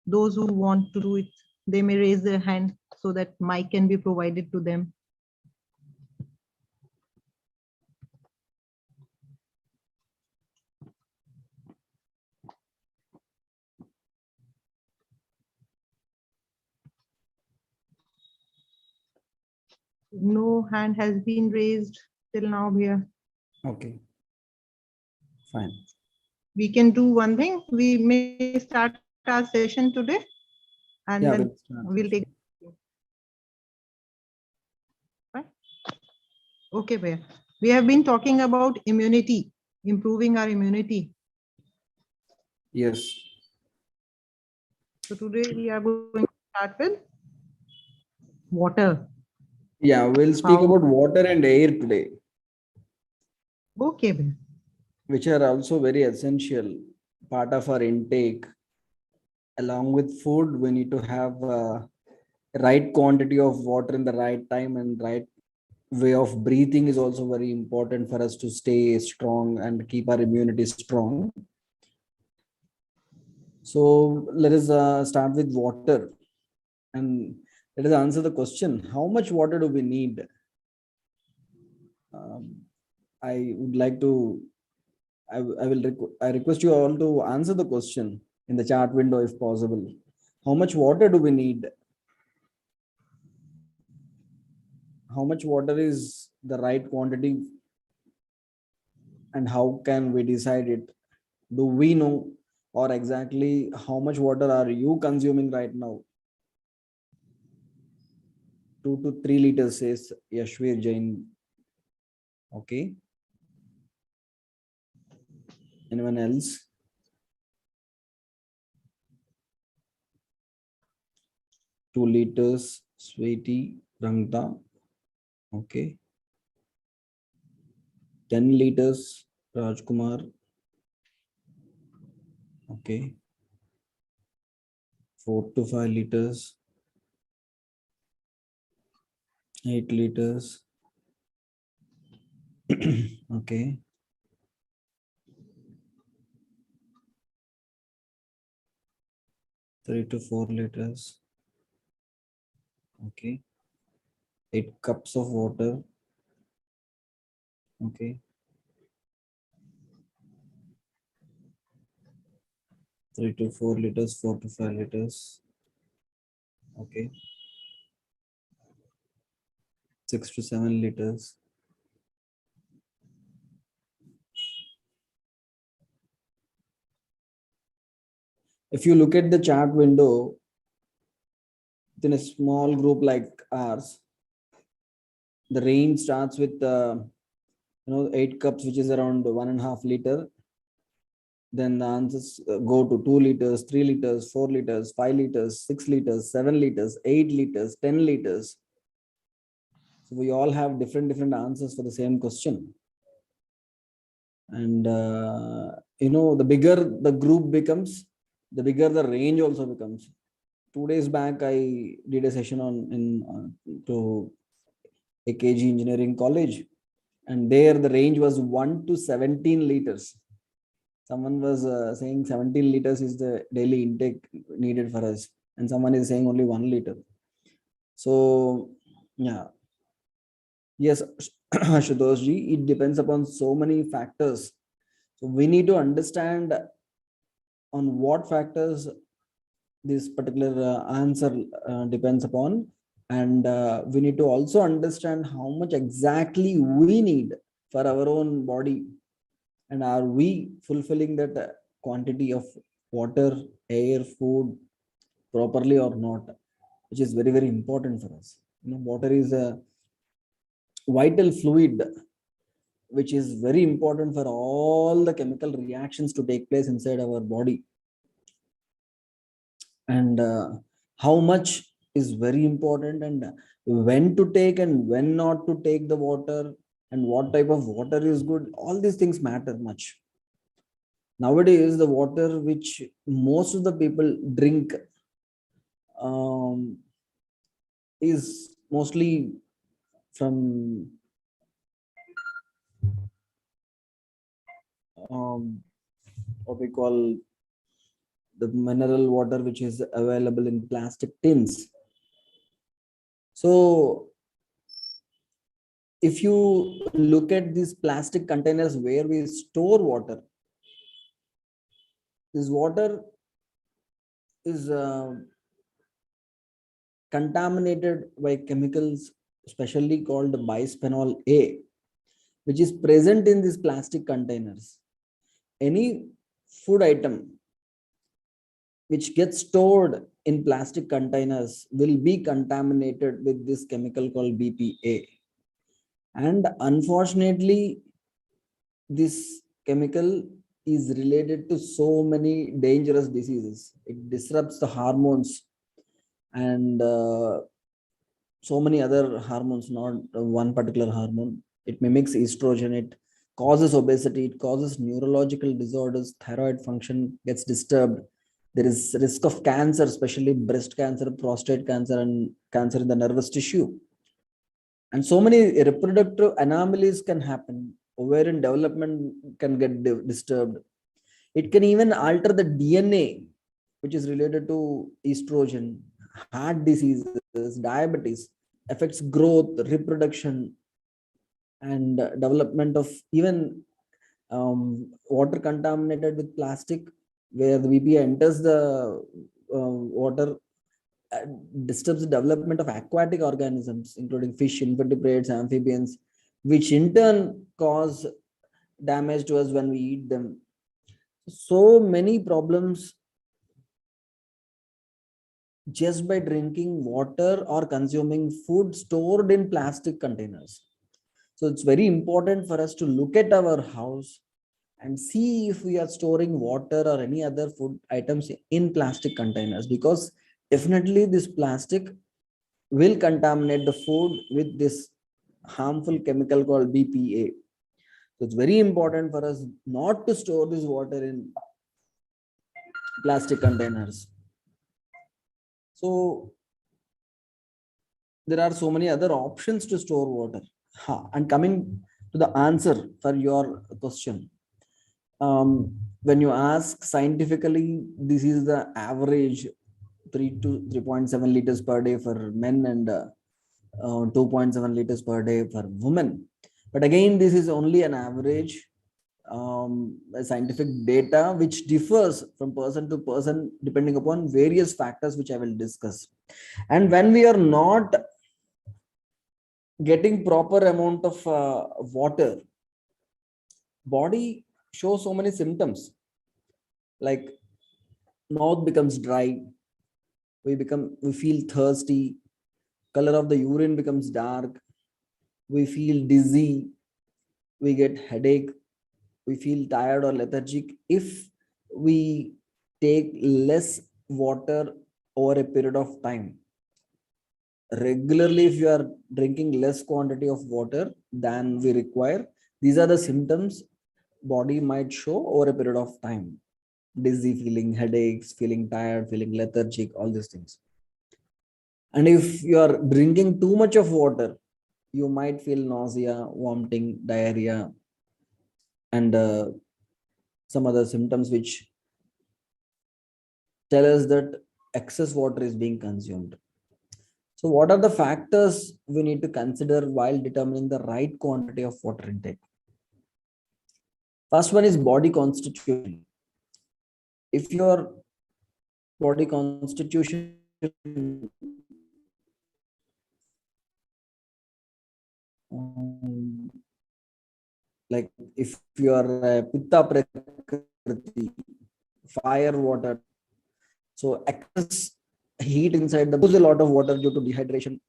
Those who want to do it, they may raise their hand so that mic can be provided to them. No hand has been raised till now here. Okay, fine. We can do one thing. We may start our session today, and then Yeah, we'll we'll start. take. Right? Okay, Bhaiya. We have been talking about immunity, improving our immunity. Yes. So today we are going to start with water. Yeah, we'll speak How? about water and air today, Okay, Bhaiya. which are also very essential part of our intake. Along with food, we need to have right quantity of water in the right time, and right way of breathing is also very important for us to stay strong and keep our immunity strong. So let us start with water, and let us answer the question: how much water do we need? Um, I would like to. I request you all to answer the question in the chat window if possible. How much water do we need? How much water is the right quantity, and how can we decide it? Do we know, or exactly how much water are you consuming right now? 2 to 3 liters, says Yashvir Jain. Okay. Anyone else? 2 liters, Sweetie Rangta. Okay. 10 liters, Rajkumar. Okay. 4 to 5 liters. 8 liters. Okay. 3 to 4 liters. Okay. 8 cups of water. Okay. 3 to 4 liters, 4 to 5 liters. Okay. 6 to 7 liters. If you look at the chat window, within a small group like ours, the range starts with 8 cups, which is around 1.5 liter. Then the answers go to 2 liters, 3 liters, 4 liters, 5 liters, 6 liters, 7 liters, 8 liters, 10 liters. So we all have different answers for the same question. And the bigger the group becomes, the bigger the range also becomes. 2 days back, I did a session to AKG Engineering College, and there the range was 1 to 17 liters. Someone was saying 17 liters is the daily intake needed for us, and someone is saying only 1 liter. So, yeah, yes, Ashutoshji, it depends upon so many factors. So we need to understand on what factors this particular answer depends upon, and we need to also understand how much exactly we need for our own body, and are we fulfilling that quantity of water, air, food properly or not, which is very important for us. Water is a vital fluid which is very important for all the chemical reactions to take place inside our body. And how much is very important, and when to take and when not to take the water, and what type of water is good, all these things matter much. Nowadays, the water which most of the people drink is mostly from what we call the mineral water which is available in plastic tins. So if you look at these plastic containers where we store water, this water is contaminated by chemicals, especially called bisphenol A, which is present in these plastic containers. Any food item which gets stored in plastic containers will be contaminated with this chemical called BPA. And unfortunately, this chemical is related to so many dangerous diseases. It disrupts the hormones and so many other hormones, not one particular hormone. It mimics estrogen, it causes obesity, it causes neurological disorders, thyroid function gets disturbed. There is risk of cancer, especially breast cancer, prostate cancer, and cancer in the nervous tissue. And so many reproductive anomalies can happen. Ovarian development can get disturbed. It can even alter the DNA, which is related to estrogen, heart diseases, diabetes, affects growth, reproduction, and development of even water contaminated with plastic, where the BPA enters the water, disturbs the development of aquatic organisms, including fish, invertebrates, amphibians, which in turn cause damage to us when we eat them. So many problems just by drinking water or consuming food stored in plastic containers. So it's very important for us to look at our house and see if we are storing water or any other food items in plastic containers, because definitely this plastic will contaminate the food with this harmful chemical called BPA. So it's very important for us not to store this water in plastic containers. So there are so many other options to store water. And coming to the answer for your question, when you ask scientifically, this is the average 3 to 3.7 liters per day for men and 2.7 liters per day for women. But again, this is only an average scientific data which differs from person to person depending upon various factors which I will discuss. And when we are not getting proper amount of water, body shows so many symptoms, like mouth becomes dry, we feel thirsty, color of the urine becomes dark, we feel dizzy, we get headache, we feel tired or lethargic if we take less water over a period of time. Regularly, if you are drinking less quantity of water than we require, these are the symptoms body might show over a period of time. Dizzy feeling, headaches, feeling tired, feeling lethargic, all these things. And if you are drinking too much of water, you might feel nausea, vomiting, diarrhea, and some other symptoms which tell us that excess water is being consumed. So what are the factors we need to consider while determining the right quantity of water intake? First one is body constitution. If your body constitution like if you are a pitta prakriti, fire water, so excess heat inside the lose a lot of water due to dehydration,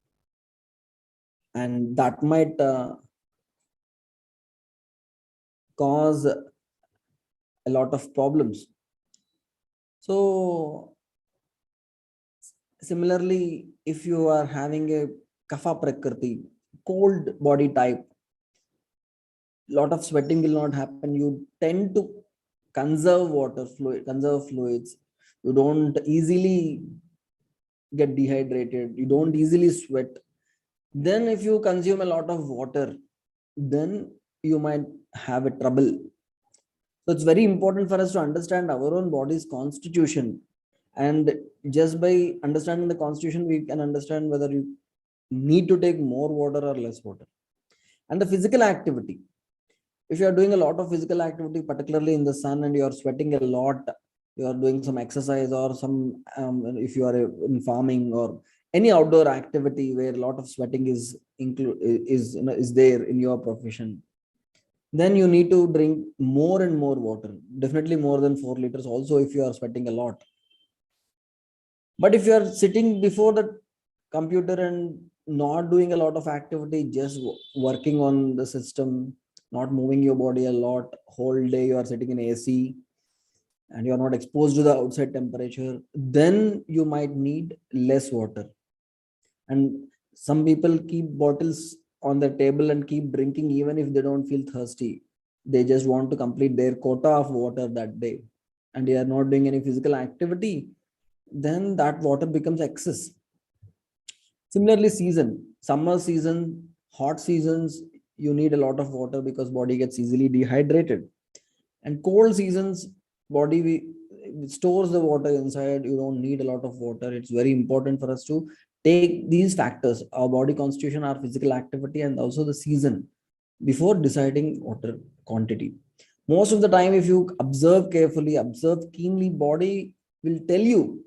and that might cause a lot of problems. So similarly, if you are having a kapha prakriti, cold body type, lot of sweating will not happen. You tend to conserve water fluid, conserve fluids. You don't easily get dehydrated. You don't easily sweat. Then if you consume a lot of water, then you might have a trouble. So it's very important for us to understand our own body's constitution. And just by understanding the constitution, we can understand whether you need to take more water or less water. And the physical activity. If you are doing a lot of physical activity, particularly in the sun, and you are sweating a lot, you are doing some exercise or some, if you are in farming or any outdoor activity where a lot of sweating is there in your profession, then you need to drink more and more water, definitely more than 4 liters also if you are sweating a lot. But if you are sitting before the computer and not doing a lot of activity, just working on the system, not moving your body a lot, whole day you are sitting in AC and you are not exposed to the outside temperature, then you might need less water. And some people keep bottles on the table and keep drinking even if they don't feel thirsty. They just want to complete their quota of water that day, and they are not doing any physical activity, then that water becomes excess. Similarly, summer season, hot seasons, you need a lot of water because body gets easily dehydrated. And cold seasons, stores the water inside. You don't need a lot of water. It's very important for us to take these factors, our body constitution, our physical activity, and also the season, before deciding water quantity. Most of the time, if you observe carefully, observe keenly, body will tell you.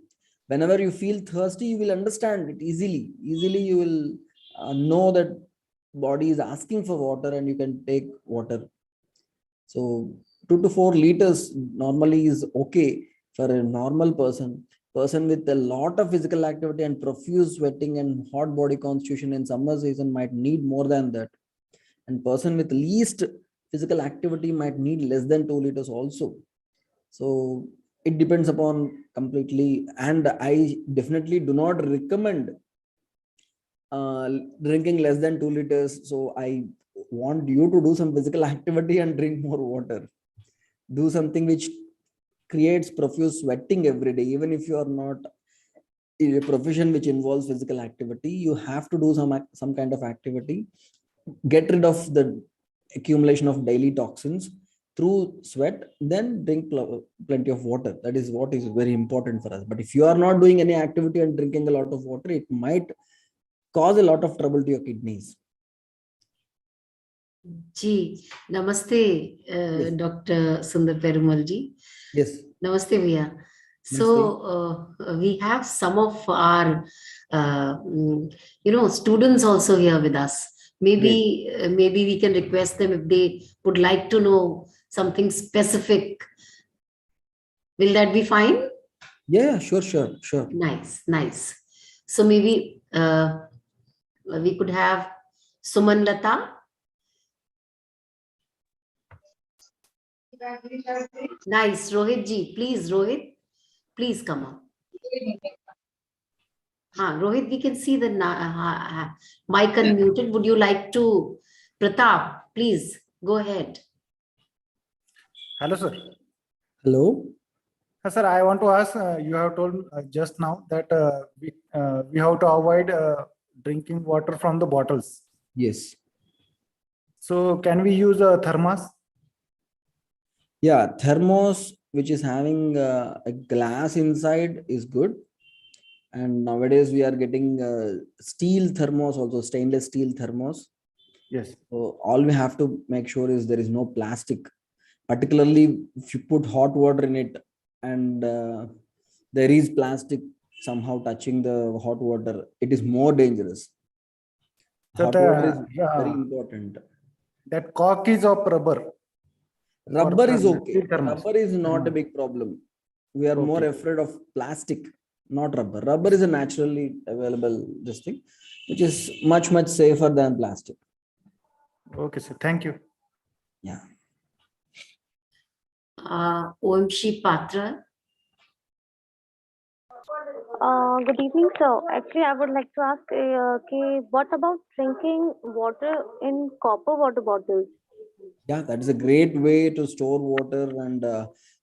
Whenever you feel thirsty, you will understand it easily. You will know that body is asking for water and you can take water. So 2 to 4 liters normally is okay for a normal person with a lot of physical activity and profuse sweating and hot body constitution in summer season might need more than that, and person with least physical activity might need less than 2 liters also. So it depends upon completely, and I definitely do not recommend uh, drinking less than 2 liters. So I want you to do some physical activity and drink more water. Do something which creates profuse sweating every day. Even if you are not in a profession which involves physical activity, you have to do some kind of activity. Get rid of the accumulation of daily toxins through sweat, then drink plenty of water. That is what is very important for us. But if you are not doing any activity and drinking a lot of water, it might cause a lot of trouble to your kidneys. जी नमस्ते Yes. Doctor सुंदर पेरुमल जी. Yes. Namaste भैया. So we have some of our students also here with us. Maybe we can request them if they would like to know something specific. Will that be fine? Yeah, sure. Nice. So maybe we could have Suman Lata. Nice. Rohit ji, Rohit, please come up. Rohit, we can see the mic unmuted. Would you like to, Pratap, please go ahead. Hello, sir. Hello. Sir, I want to ask, you have told just now that we have to avoid drinking water from the bottles. Yes. So can we use a thermos? Yeah, thermos which is having a glass inside is good. And nowadays we are getting steel thermos also, stainless steel thermos. Yes. So all we have to make sure is there is no plastic, particularly if you put hot water in it and there is plastic somehow touching the hot water, it is more dangerous. Hot water is very important. That cork is of rubber. Rubber is okay. Thermos. Rubber is not a big problem. We are more afraid of plastic, not rubber. Rubber is a naturally available this thing, which is much safer than plastic. Okay, sir. Thank you. Yeah. OMC Patra. Good evening, sir. Actually, I would like to ask, what about drinking water in copper water bottles? Yeah, that is a great way to store water, and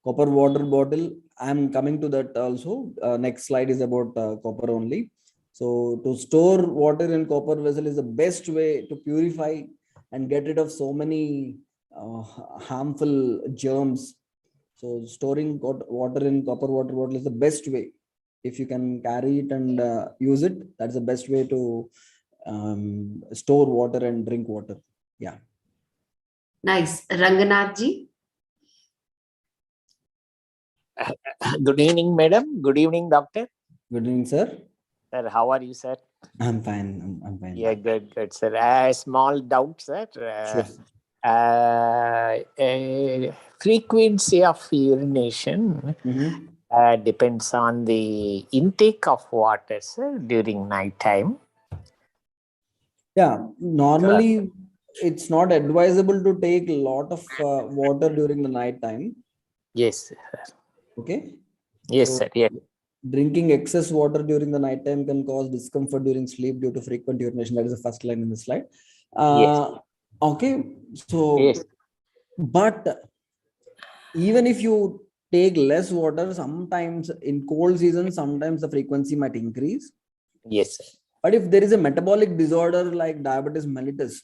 copper water bottle. I'm coming to that also. Next slide is about copper only. So to store water in copper vessel is the best way to purify and get rid of so many harmful germs So storing water in copper water bottle is the best way. If you can carry it and use it, that's the best way to store water and drink water. Yeah. Nice. Ranganathji? Good evening, madam. Good evening, doctor. Good evening, sir. Sir, how are you, sir? I'm fine. I'm fine. Yeah, good, sir. A small doubt, sir. Sure. Frequency of urination depends on the intake of water, sir, during night time. Yeah, normally it's not advisable to take a lot of water during the night time. Yes, sir. Okay. Yes, So, sir. Yes. drinking excess water during the night time can cause discomfort during sleep due to frequent urination. That is the first line in the slide. Okay. So, Yes. but even if you take less water, sometimes in cold season, sometimes the frequency might increase. Yes, sir. But if there is a metabolic disorder like diabetes mellitus,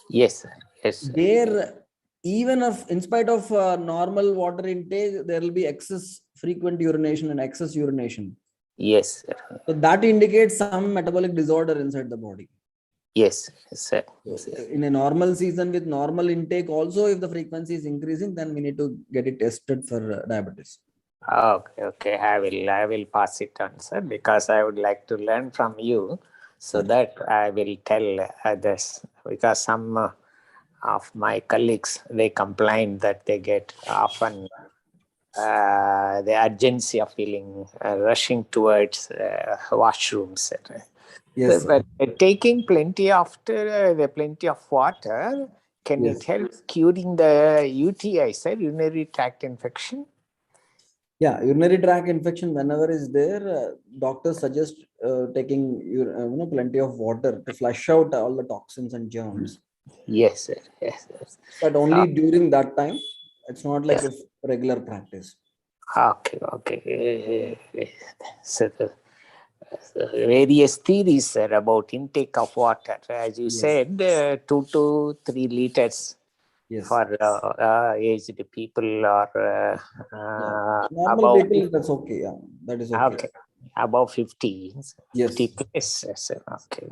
Yes, sir. Yes, sir. there, even if in spite of normal water intake, there will be excess frequent urination and excess urination. Yes, sir. So that indicates some metabolic disorder inside the body. Yes, sir. So in a normal season with normal intake, also if the frequency is increasing, then we need to get it tested for diabetes. Okay. I will pass it on, sir, because I would like to learn from you, so that I will tell others. Because some of my colleagues, they complain that they get often the urgency of feeling rushing towards washrooms. Sir. Yes, But taking plenty of water, can Yes. it help curing the UTI, sir, urinary tract infection? Yeah, urinary tract infection whenever is there, doctors suggest taking plenty of water to flush out all the toxins and germs. Yes, sir. Yes. But only during that time. It's not like Yes. a regular practice. Okay. So various theories, sir, about intake of water. As you Yes. said, 2 to 3 liters Yes. for aged people or Normal above. people, that's okay. Yeah, that is okay. Okay, above 50. Yes. 50 plus, sir. Okay.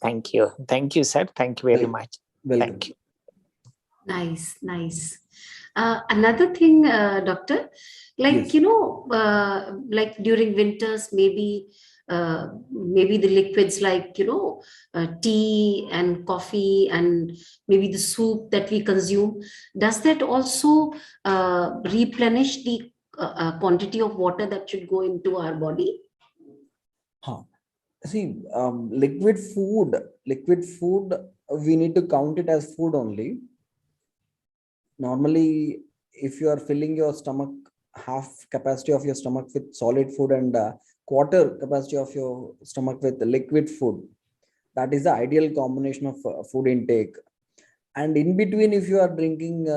Thank you, sir. Thank you very much. Welcome. Thank you. Nice. Another thing, doctor, like, Yes. like during winters, maybe the liquids like, tea and coffee and maybe the soup that we consume, does that also replenish the quantity of water that should go into our body? See, liquid food, we need to count it as food only. Normally, if you are filling your stomach, half capacity of your stomach with solid food and quarter capacity of your stomach with liquid food, that is the ideal combination of food intake. And in between, if you are drinking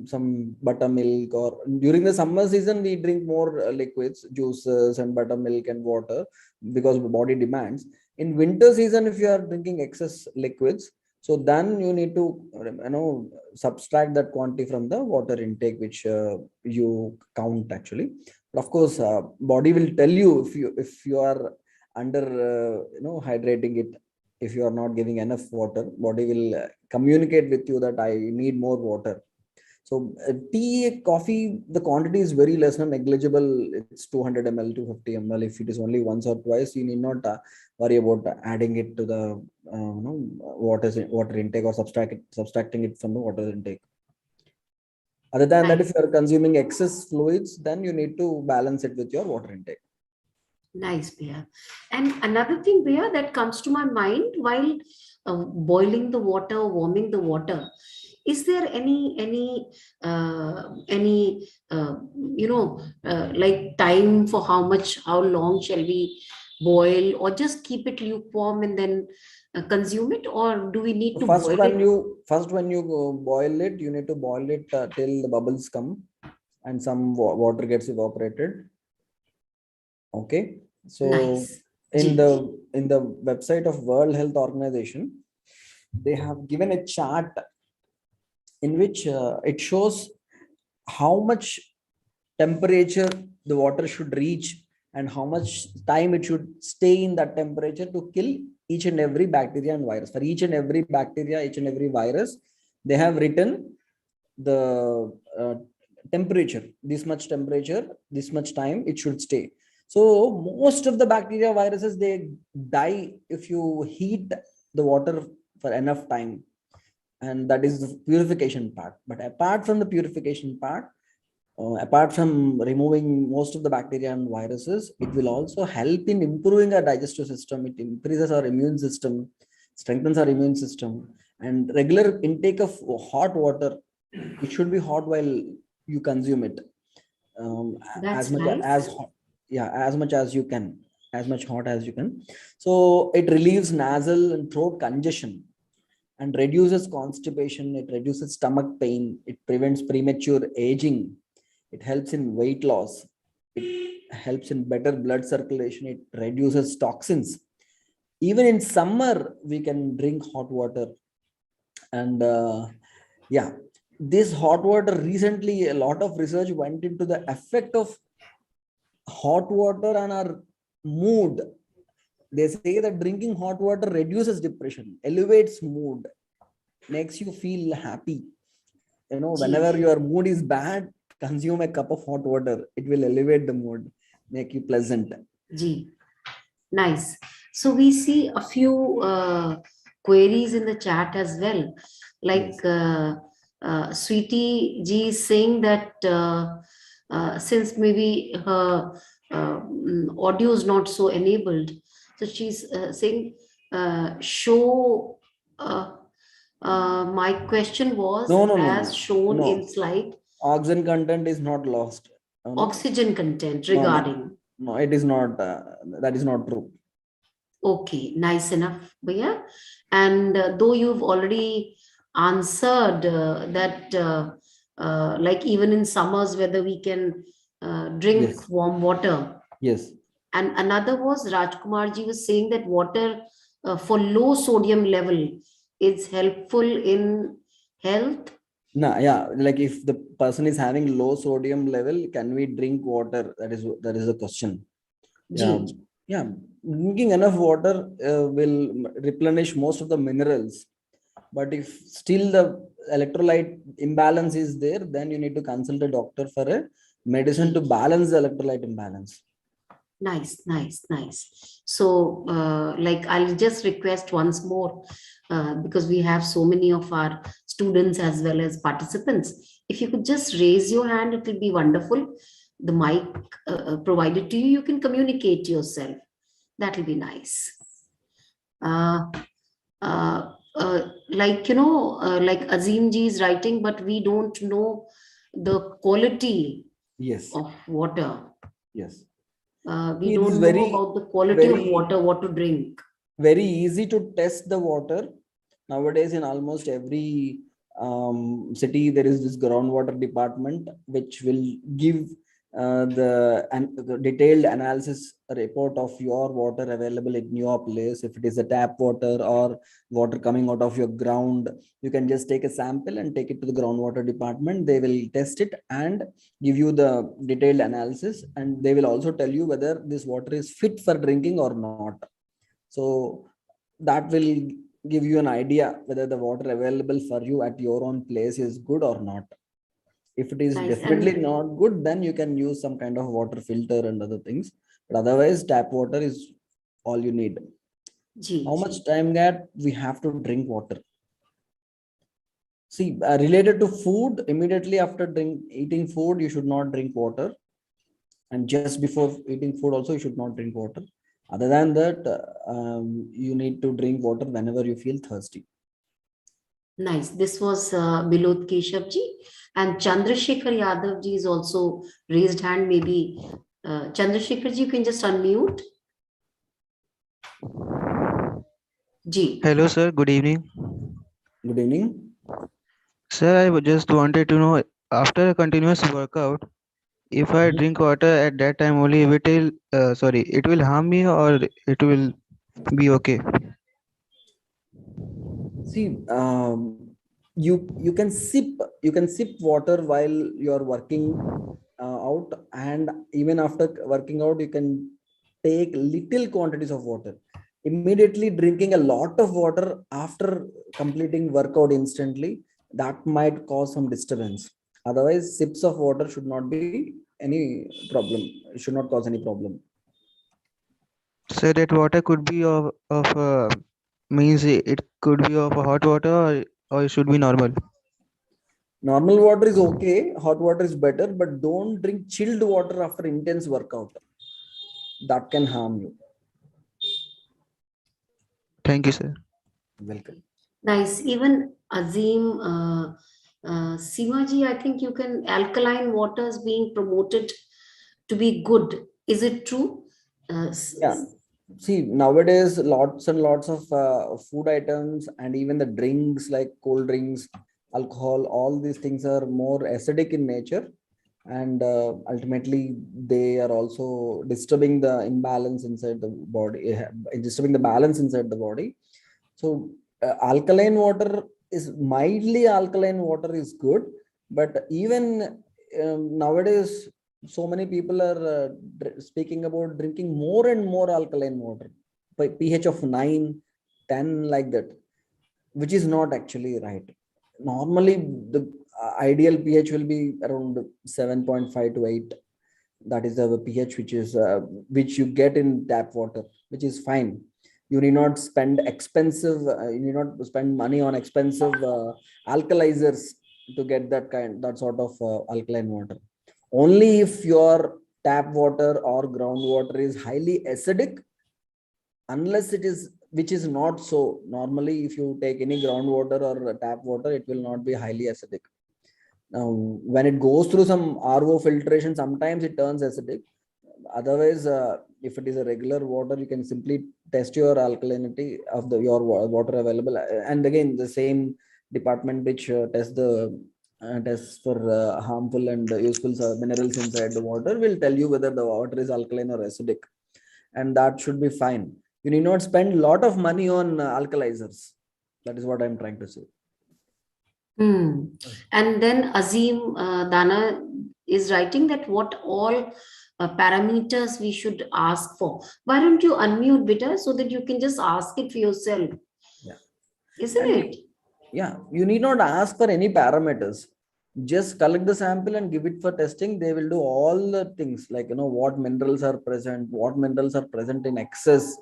some buttermilk, or during the summer season, we drink more liquids, juices and buttermilk and water, because the body demands. In winter season, if you are drinking excess liquids, so then you need to subtract that quantity from the water intake, which you count actually. But of course, body will tell you if you are under hydrating it. If you are not giving enough water, body will communicate with you that I need more water. So tea, coffee, the quantity is very less and negligible. It's 200 ml, 250 ml. If it is only once or twice, you need not worry about adding it to the water intake or subtracting it from the water intake. Other than that, if you are consuming excess fluids, then you need to balance it with your water intake. Nice, Bia. And another thing, Bia, that comes to my mind while boiling the water, warming the water, is there any like time for how long shall we boil, or just keep it lukewarm and then consume it, or do we need to First, boil when it? you boil it, you need to boil it till the bubbles come and some water gets evaporated. Okay, so Nice. in the website of World Health Organization, they have given a chart in which it shows how much temperature the water should reach and how much time it should stay in that temperature to kill each and every bacteria and virus. For each and every bacteria, each and every virus, they have written the temperature, this much temperature, this much time it should stay. So most of the bacteria viruses, they die if you heat the water for enough time, and that is the purification part. But apart from the purification part, apart from removing most of the bacteria and viruses, it will also help in improving our digestive system. It increases our immune system, strengthens our immune system, and regular intake of hot water. It should be hot while you consume it. That's As much nice. as hot, yeah, as much as you can, as much hot as you can. So it relieves nasal and throat congestion and reduces constipation. It reduces stomach pain. It prevents premature aging. It helps in weight loss. It helps in better blood circulation. It reduces toxins. Even in summer, we can drink hot water. And yeah, this hot water, recently a lot of research went into the effect of hot water on our mood. They say that drinking hot water reduces depression, elevates mood, makes you feel happy. Whenever your mood is bad, consume a cup of hot water. It will elevate the mood, make you pleasant. Gee, nice. So we see a few queries in the chat as well. Like Sweetie G is saying that since maybe her audio is not so enabled, so she's saying show. My question was, No, as shown no. in slide, Oxygen content is not lost. oxygen content regarding. No, it is not. That is not true. Okay, nice enough, Bhaiya. And though you've already answered that, like even in summers, whether we can drink Yes. warm water. Yes. And another was Rajkumarji was saying that water for low sodium level is helpful in health. No, yeah, like if the person is having low sodium level, can we drink water? That is the question. Yeah, Ji. yeah. Drinking enough water will replenish most of the minerals. But if still the electrolyte imbalance is there, then you need to consult a doctor for a medicine to balance the electrolyte imbalance. Nice, nice, nice. So, like, I'll just request once more, because we have so many of our students as well as participants. If you could just raise your hand, it will be wonderful. The mic provided to you, you can communicate yourself. That will be nice. Like, like Azim ji is writing, but we don't know the quality Yes. of water. Yes. We It don't is know about the quality of water, what to drink. Very easy to test the water. Nowadays, in almost every city, there is this groundwater department, which will give the detailed analysis report of your water available in your place. If it is a tap water or water coming out of your ground, you can just take a sample and take it to the groundwater department. They will test it and give you the detailed analysis, and they will also tell you whether this water is fit for drinking or not. So that will give you an idea whether the water available for you at your own place is good or not. If it is definitely not good, then you can use some kind of water filter and other things. But otherwise, tap water is all you need. How much time gap we have to drink water? See, related to food, immediately after eating food, you should not drink water. And just before eating food also, you should not drink water. Other than that, you need to drink water whenever you feel thirsty. Nice. This was Bilod Keshav ji, and Chandrasekhar Yadav ji is also raised hand. Maybe Chandrasekhar ji, you can just unmute. Ji. Hello, sir. Good evening. Good evening. Sir, I just wanted to know, after a continuous workout, if I drink water at that time only, it will harm me or it will be okay? See, you can sip water while you are working out, and even after working out you can take little quantities of water. Immediately drinking a lot of water after completing workout instantly, that might cause some disturbance. Otherwise, sips of water should not be any problem, should not cause any problem. So that water could be of means it could be of a hot water, or it should be normal. Normal water is okay, hot water is better, but don't drink chilled water after intense workout. That can harm you. Thank you, sir. Welcome. Nice. Even Azim, Simaji, I think you can alkaline waters being promoted to be good. Is it true? Yeah. See, nowadays, lots and lots of food items and even the drinks like cold drinks, alcohol, all these things are more acidic in nature. And ultimately, they are also disturbing the imbalance inside the body, disturbing the balance inside the body. So, alkaline water is mildly alkaline water is good, but even nowadays, so many people are speaking about drinking more and more alkaline water by pH of 9, 10, like that, which is not actually right. Normally, the ideal pH will be around 7.5 to 8. That is the pH which you get in tap water, which is fine. You need not spend you need not spend money on expensive alkalizers to get that sort of alkaline water. Only if your tap water or groundwater is highly acidic, unless it is, which is not so. Normally, if you take any groundwater or tap water, it will not be highly acidic. Now, when it goes through some RO filtration, sometimes it turns acidic. Otherwise, if it is a regular water, you can simply test your alkalinity of your water available. And again, the same department which tests for harmful and useful minerals inside the water will tell you whether the water is alkaline or acidic, and that should be fine. You need not spend a lot of money on alkalizers. That is what I'm trying to say. And then Azim Dana is writing that what all parameters we should ask for. Why don't you unmute, Beta, so that you can just ask it for yourself? Yeah. Isn't And it? yeah, you need not ask for any parameters. Just collect the sample and give it for testing. They will do all the things like, what minerals are present in excess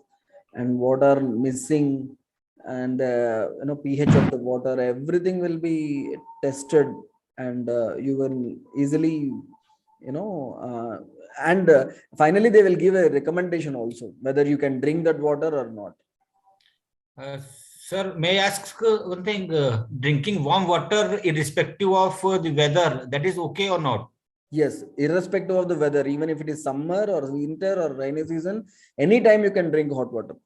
and what are missing, and pH of the water. Everything will be tested, and you will easily, and finally they will give a recommendation also whether you can drink that water or not. Sir, may I ask one thing? Drinking warm water irrespective of the weather, that is okay or not? Yes, irrespective of the weather, even if it is summer or winter or rainy season, anytime you can drink hot water.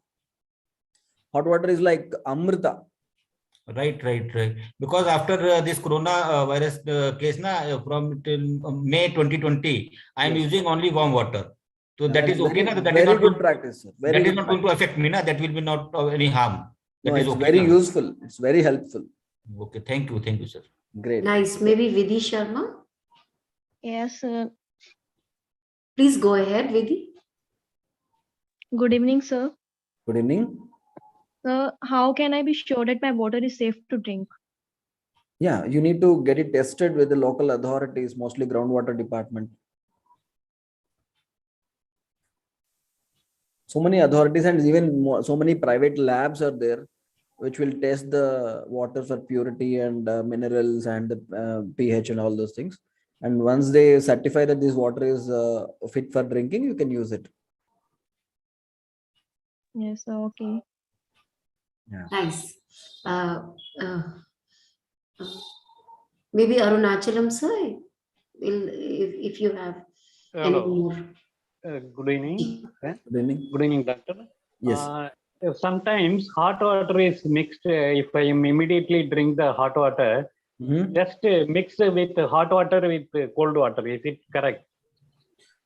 Hot water is like amrita. Right. Because after this corona virus case from May 2020, I am using only warm water. So that is okay. That is not good practice. That is not going to affect me. That will be not any harm. No, it's very useful. It's very helpful. Okay, thank you, sir. Great. Nice. Maybe Vidhi Sharma? Yes, sir. Please go ahead, Vidhi. Good evening, sir. Good evening. Sir, how can I be sure that my water is safe to drink? Yeah, you need to get it tested with the local authorities, mostly groundwater department. So many authorities and even so many private labs are there, which will test the water for purity and minerals and the pH and all those things. And once they certify that this water is fit for drinking, you can use it. Yes, sir. Okay. Yeah. Nice. Maybe Arunachalam, sir, if you have any more. Good evening. Good evening. Good evening, doctor. Yes. Sometimes hot water is mixed. If I immediately drink the hot water, just mix with hot water with cold water. Is it correct?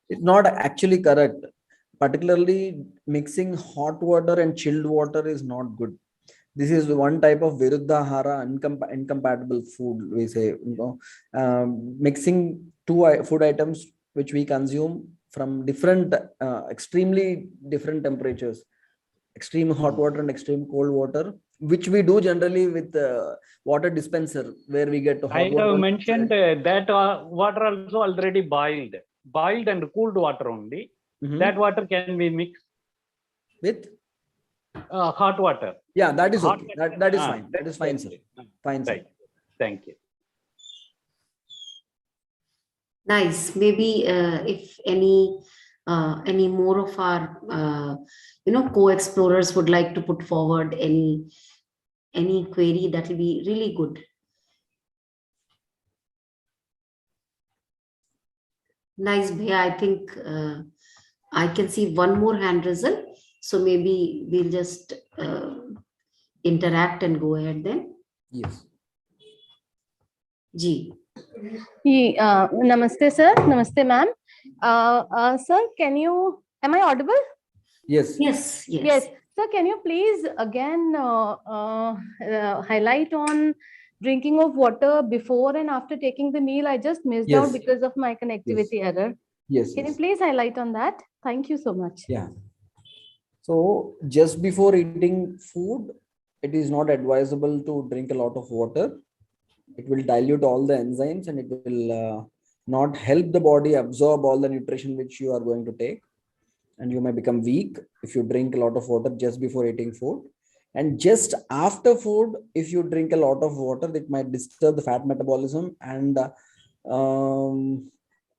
It's not actually correct. Particularly mixing hot water and chilled water is not good. This is one type of viruddhahara, incompatible food, we say, mixing two food items which we consume from different extremely different temperatures, extreme hot water and extreme cold water, which we do generally with water dispenser, where we get hot I water. have mentioned that water also already boiled and cooled water only. That water can be mixed with hot water. Yeah, that is Hot okay. water. That is fine. That is fine, sir. Fine, sir. Right. Thank you. Nice. Maybe if any more of our co-explorers would like to put forward any query, that will be really good. Nice, Bhaiya. I think I can see one more hand raised. So maybe we'll just interact and go ahead then. Yes. Ji. Namaste, sir. Namaste, ma'am. Sir, am I audible? Yes. Yes. Yes. Sir, can you please again highlight on drinking of water before and after taking the meal? I just missed out because of my connectivity error. Yes. Can you please highlight on that? Thank you so much. Yeah. So just before eating food, it is not advisable to drink a lot of water. It will dilute all the enzymes and it will not help the body absorb all the nutrition which you are going to take. And you may become weak if you drink a lot of water just before eating food. And just after food, if you drink a lot of water, it might disturb the fat metabolism, and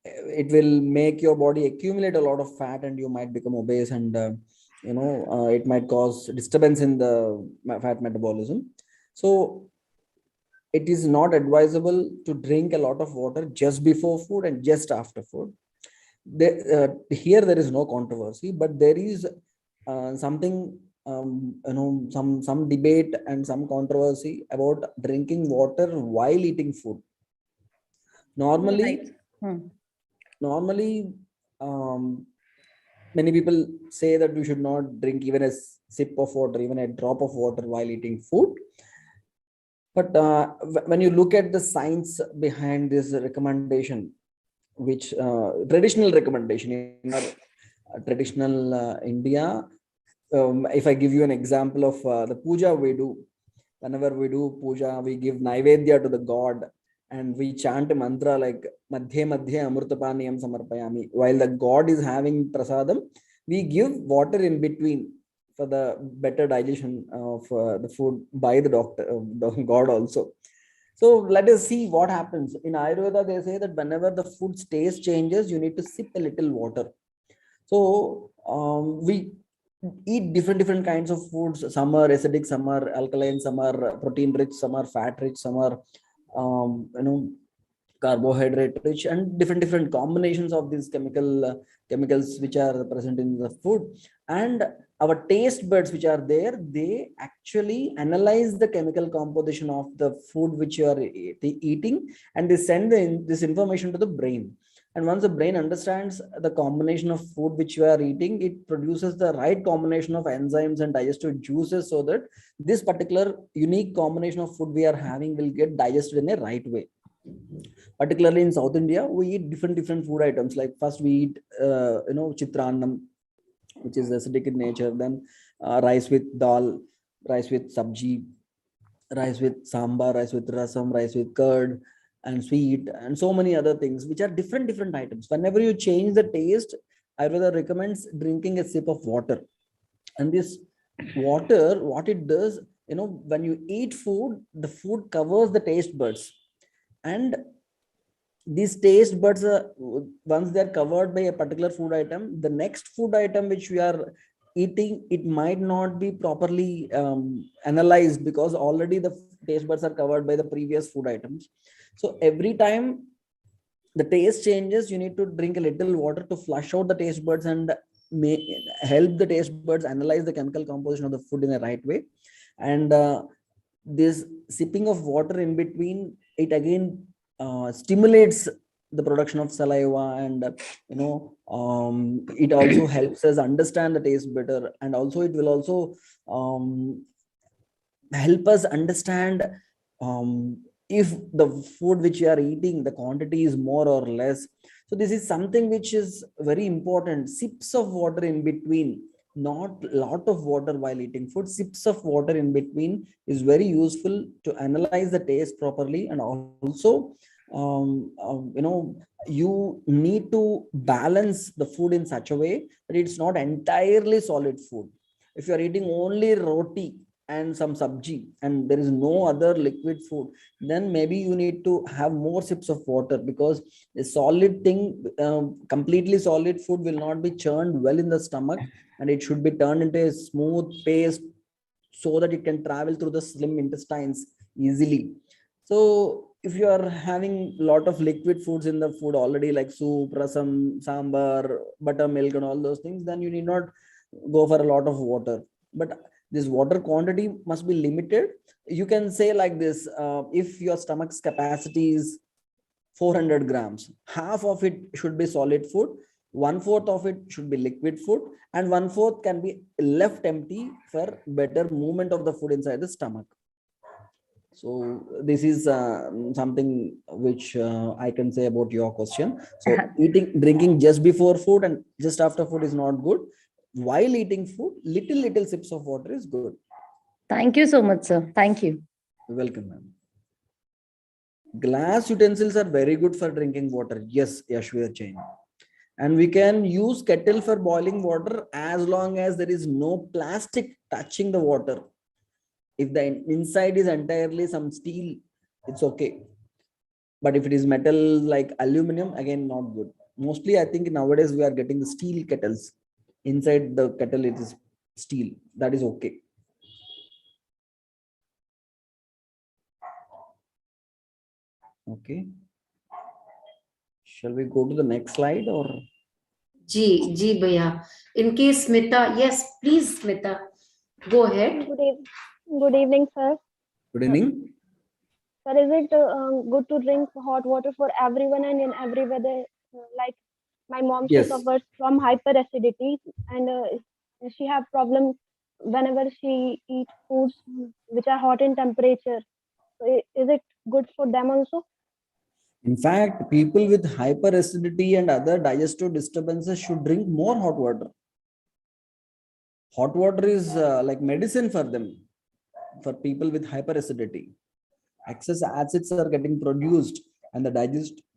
it will make your body accumulate a lot of fat, and you might become obese, and it might cause disturbance in the fat metabolism. So it is not advisable to drink a lot of water just before food and just after food. Here there is no controversy, but there is something some debate and some controversy about drinking water while eating food. Normally many people say that we should not drink even a sip of water, even a drop of water while eating food. But when you look at the science behind this recommendation, which traditional recommendation in our traditional India, if I give you an example of the puja we do, whenever we do puja, we give naivedya to the god, and we chant a mantra like madhye madhye amrutapaniyam samarpayami. While the god is having prasadam, we give water in between for the better digestion of the food by the doctor, the god also. So let us see what happens. In Ayurveda, they say that whenever the food's taste changes, you need to sip a little water. So we eat different kinds of foods. Some are acidic, some are alkaline, some are protein rich, some are fat rich, some are carbohydrate rich, and different combinations of these chemicals which are present in the food. And our taste buds which are there, they actually analyze the chemical composition of the food which you are eating, and they send this information to the brain. And once the brain understands the combination of food which you are eating, it produces the right combination of enzymes and digestive juices, so that this particular unique combination of food we are having will get digested in a right way. Particularly in South India, we eat different food items. Like first we eat chitrannam, which is acidic in nature. Then rice with dal, rice with sabji, rice with sambar, rice with rasam, rice with curd and sweet, and so many other things which are different items. Whenever you change the taste, Ayurveda recommends drinking a sip of water. And this water, what it does, when you eat food, the food covers the taste buds, and these taste buds, once they're covered by a particular food item, the next food item which we are eating, it might not be properly analyzed, because already the taste buds are covered by the previous food items. So every time the taste changes, you need to drink a little water to flush out the taste buds and help the taste buds analyze the chemical composition of the food in the right way. And this sipping of water in between, it again stimulates the production of saliva, and it also helps us understand the taste better, and also it will also help us understand if the food which you are eating, the quantity is more or less. So this is something which is very important. Sips of water in between, not lot of water while eating food. Sips of water in between is very useful to analyze the taste properly. And also you need to balance the food in such a way that it's not entirely solid food. If you are eating only roti and some sabji and there is no other liquid food, then maybe you need to have more sips of water, because a solid thing, completely solid food will not be churned well in the stomach, and it should be turned into a smooth paste so that it can travel through the slim intestines easily. So if you are having a lot of liquid foods in the food already, like soup, rasam, sambar, buttermilk and all those things, then you need not go for a lot of water. But this water quantity must be limited. You can say like this, if your stomach's capacity is 400 grams, half of it should be solid food, one fourth of it should be liquid food, and one fourth can be left empty for better movement of the food inside the stomach. So this is something which I can say about your question. So drinking just before food and just after food is not good. While eating food, little sips of water is good. Thank you so much, sir. Thank you. Welcome, ma'am. Glass utensils are very good for drinking water. Yes, Yashvir Chain. And we can use kettle for boiling water as long as there is no plastic touching the water. If the inside is entirely some steel, it's okay. But if it is metal like aluminum, again, not good. Mostly, I think nowadays we are getting the steel kettles. Inside the kettle, it is steel. That is okay. Okay. Shall we go to the next slide or? Ji, Bhaiya. In case Smita, yes, please, Smita, go ahead. Good evening, sir. Good evening. Sir, is it good to drink hot water for everyone and in every weather? Like my mom, Yes. she suffers from hyperacidity, and she have problems whenever she eats foods which are hot in temperature. So is it good for them also? In fact, people with hyperacidity and other digestive disturbances should drink more hot water. Hot water is like medicine for them, for people with hyperacidity. Excess acids are getting produced and the digestive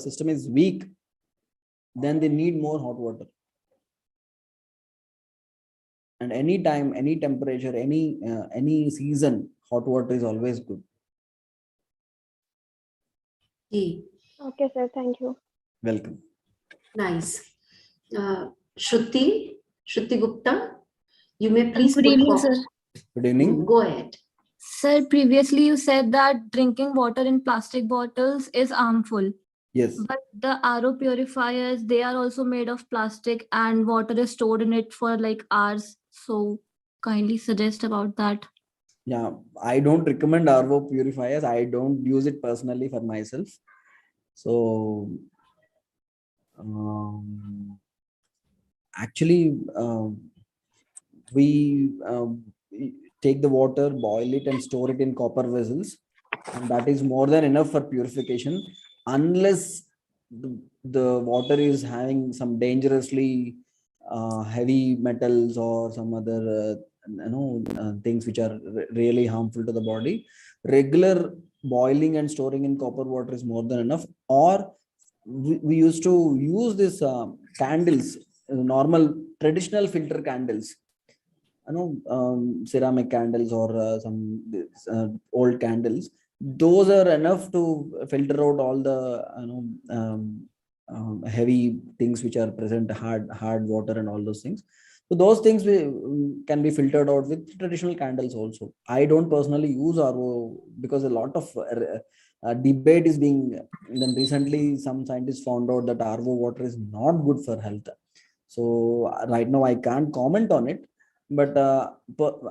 system is weak, then they need more hot water. And any time, any temperature, any season, hot water is always good. Okay, sir. Thank you. Welcome. Nice. Shruti Gupta, you may please Good put evening, forward. sir. Good evening. Go ahead. Sir, previously you said that drinking water in plastic bottles is harmful. Yes. But the RO purifiers, they are also made of plastic and water is stored in it for like hours. So kindly suggest about that. Yeah, I don't recommend RO purifiers. I don't use it personally for myself. So actually, we take the water, boil it and store it in copper vessels, and that is more than enough for purification, unless the water is having some dangerously heavy metals or some other things which are really harmful to the body. Regular boiling and storing in copper water is more than enough. Or we used to use this candles, normal traditional filter candles, ceramic candles or some old candles. Those are enough to filter out all the heavy things which are present, hard water and all those things. So those things can be filtered out with traditional candles also. I don't personally use RO because a lot of debate is being then. Recently some scientists found out that RO water is not good for health. So right now I can't comment on it, but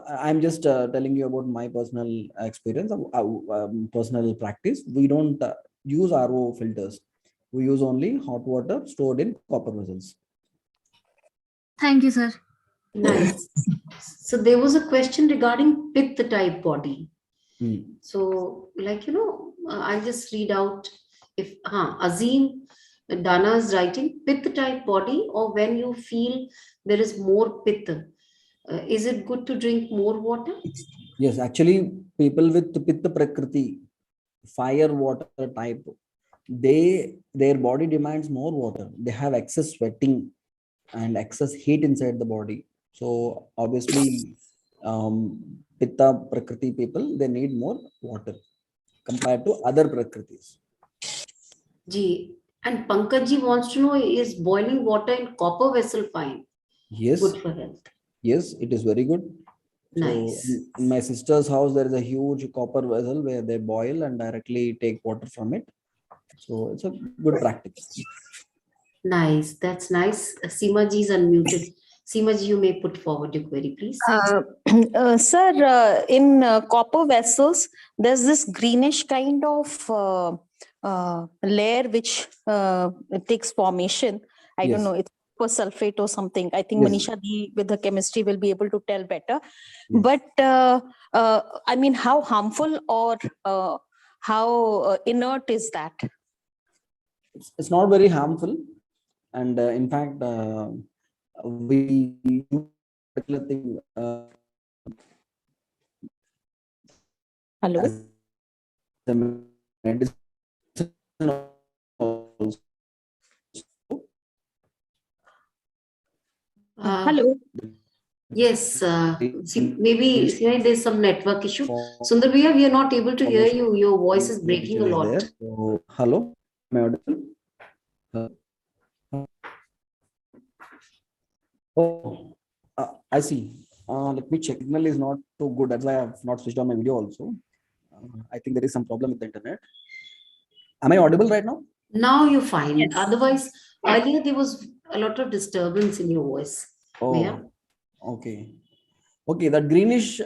I'm just telling you about my personal experience, personal practice. We don't use RO filters. We use only hot water stored in copper vessels. Thank you, sir. Nice. So there was a question regarding Pitta type body. So, like, I'll just read out if Azim Dana is writing Pitta type body, or when you feel there is more Pitta, is it good to drink more water? Yes, actually, people with Pitta Prakriti, fire water type, their body demands more water. They have excess sweating and excess heat inside the body. So obviously, Pitta Prakriti people, they need more water compared to other Prakritis. Ji, and Pankaj wants to know, is boiling water in copper vessel fine? Yes. Good for health. Yes, it is very good. Nice. So in my sister's house, there is a huge copper vessel where they boil and directly take water from it. So it's a good practice. Nice. That's nice. Seema ji is unmuted. Seema ji, you may put forward your query, please. Sir, in copper vessels, there's this greenish kind of layer which takes formation. I don't Yes. know, it's copper sulfate or something. I think Yes. Manisha Di with the chemistry will be able to tell better. But I mean, how harmful or how inert is that? It's not very harmful. And in fact, we use particular thing Hello? as the medicine also. Hello? Yes, maybe there's some network issue. Sundar Bhaiya, we are not able to hear you. Your voice is breaking a Is lot. there. So, hello, am I audible? Oh, I see. Let me check. Signal is not too good. That's why I have not switched on my video also. I think there is some problem with the internet. Am I audible right now? Now you're fine. Otherwise, earlier there was a lot of disturbance in your voice. Bhaiya? Okay. Okay, that greenish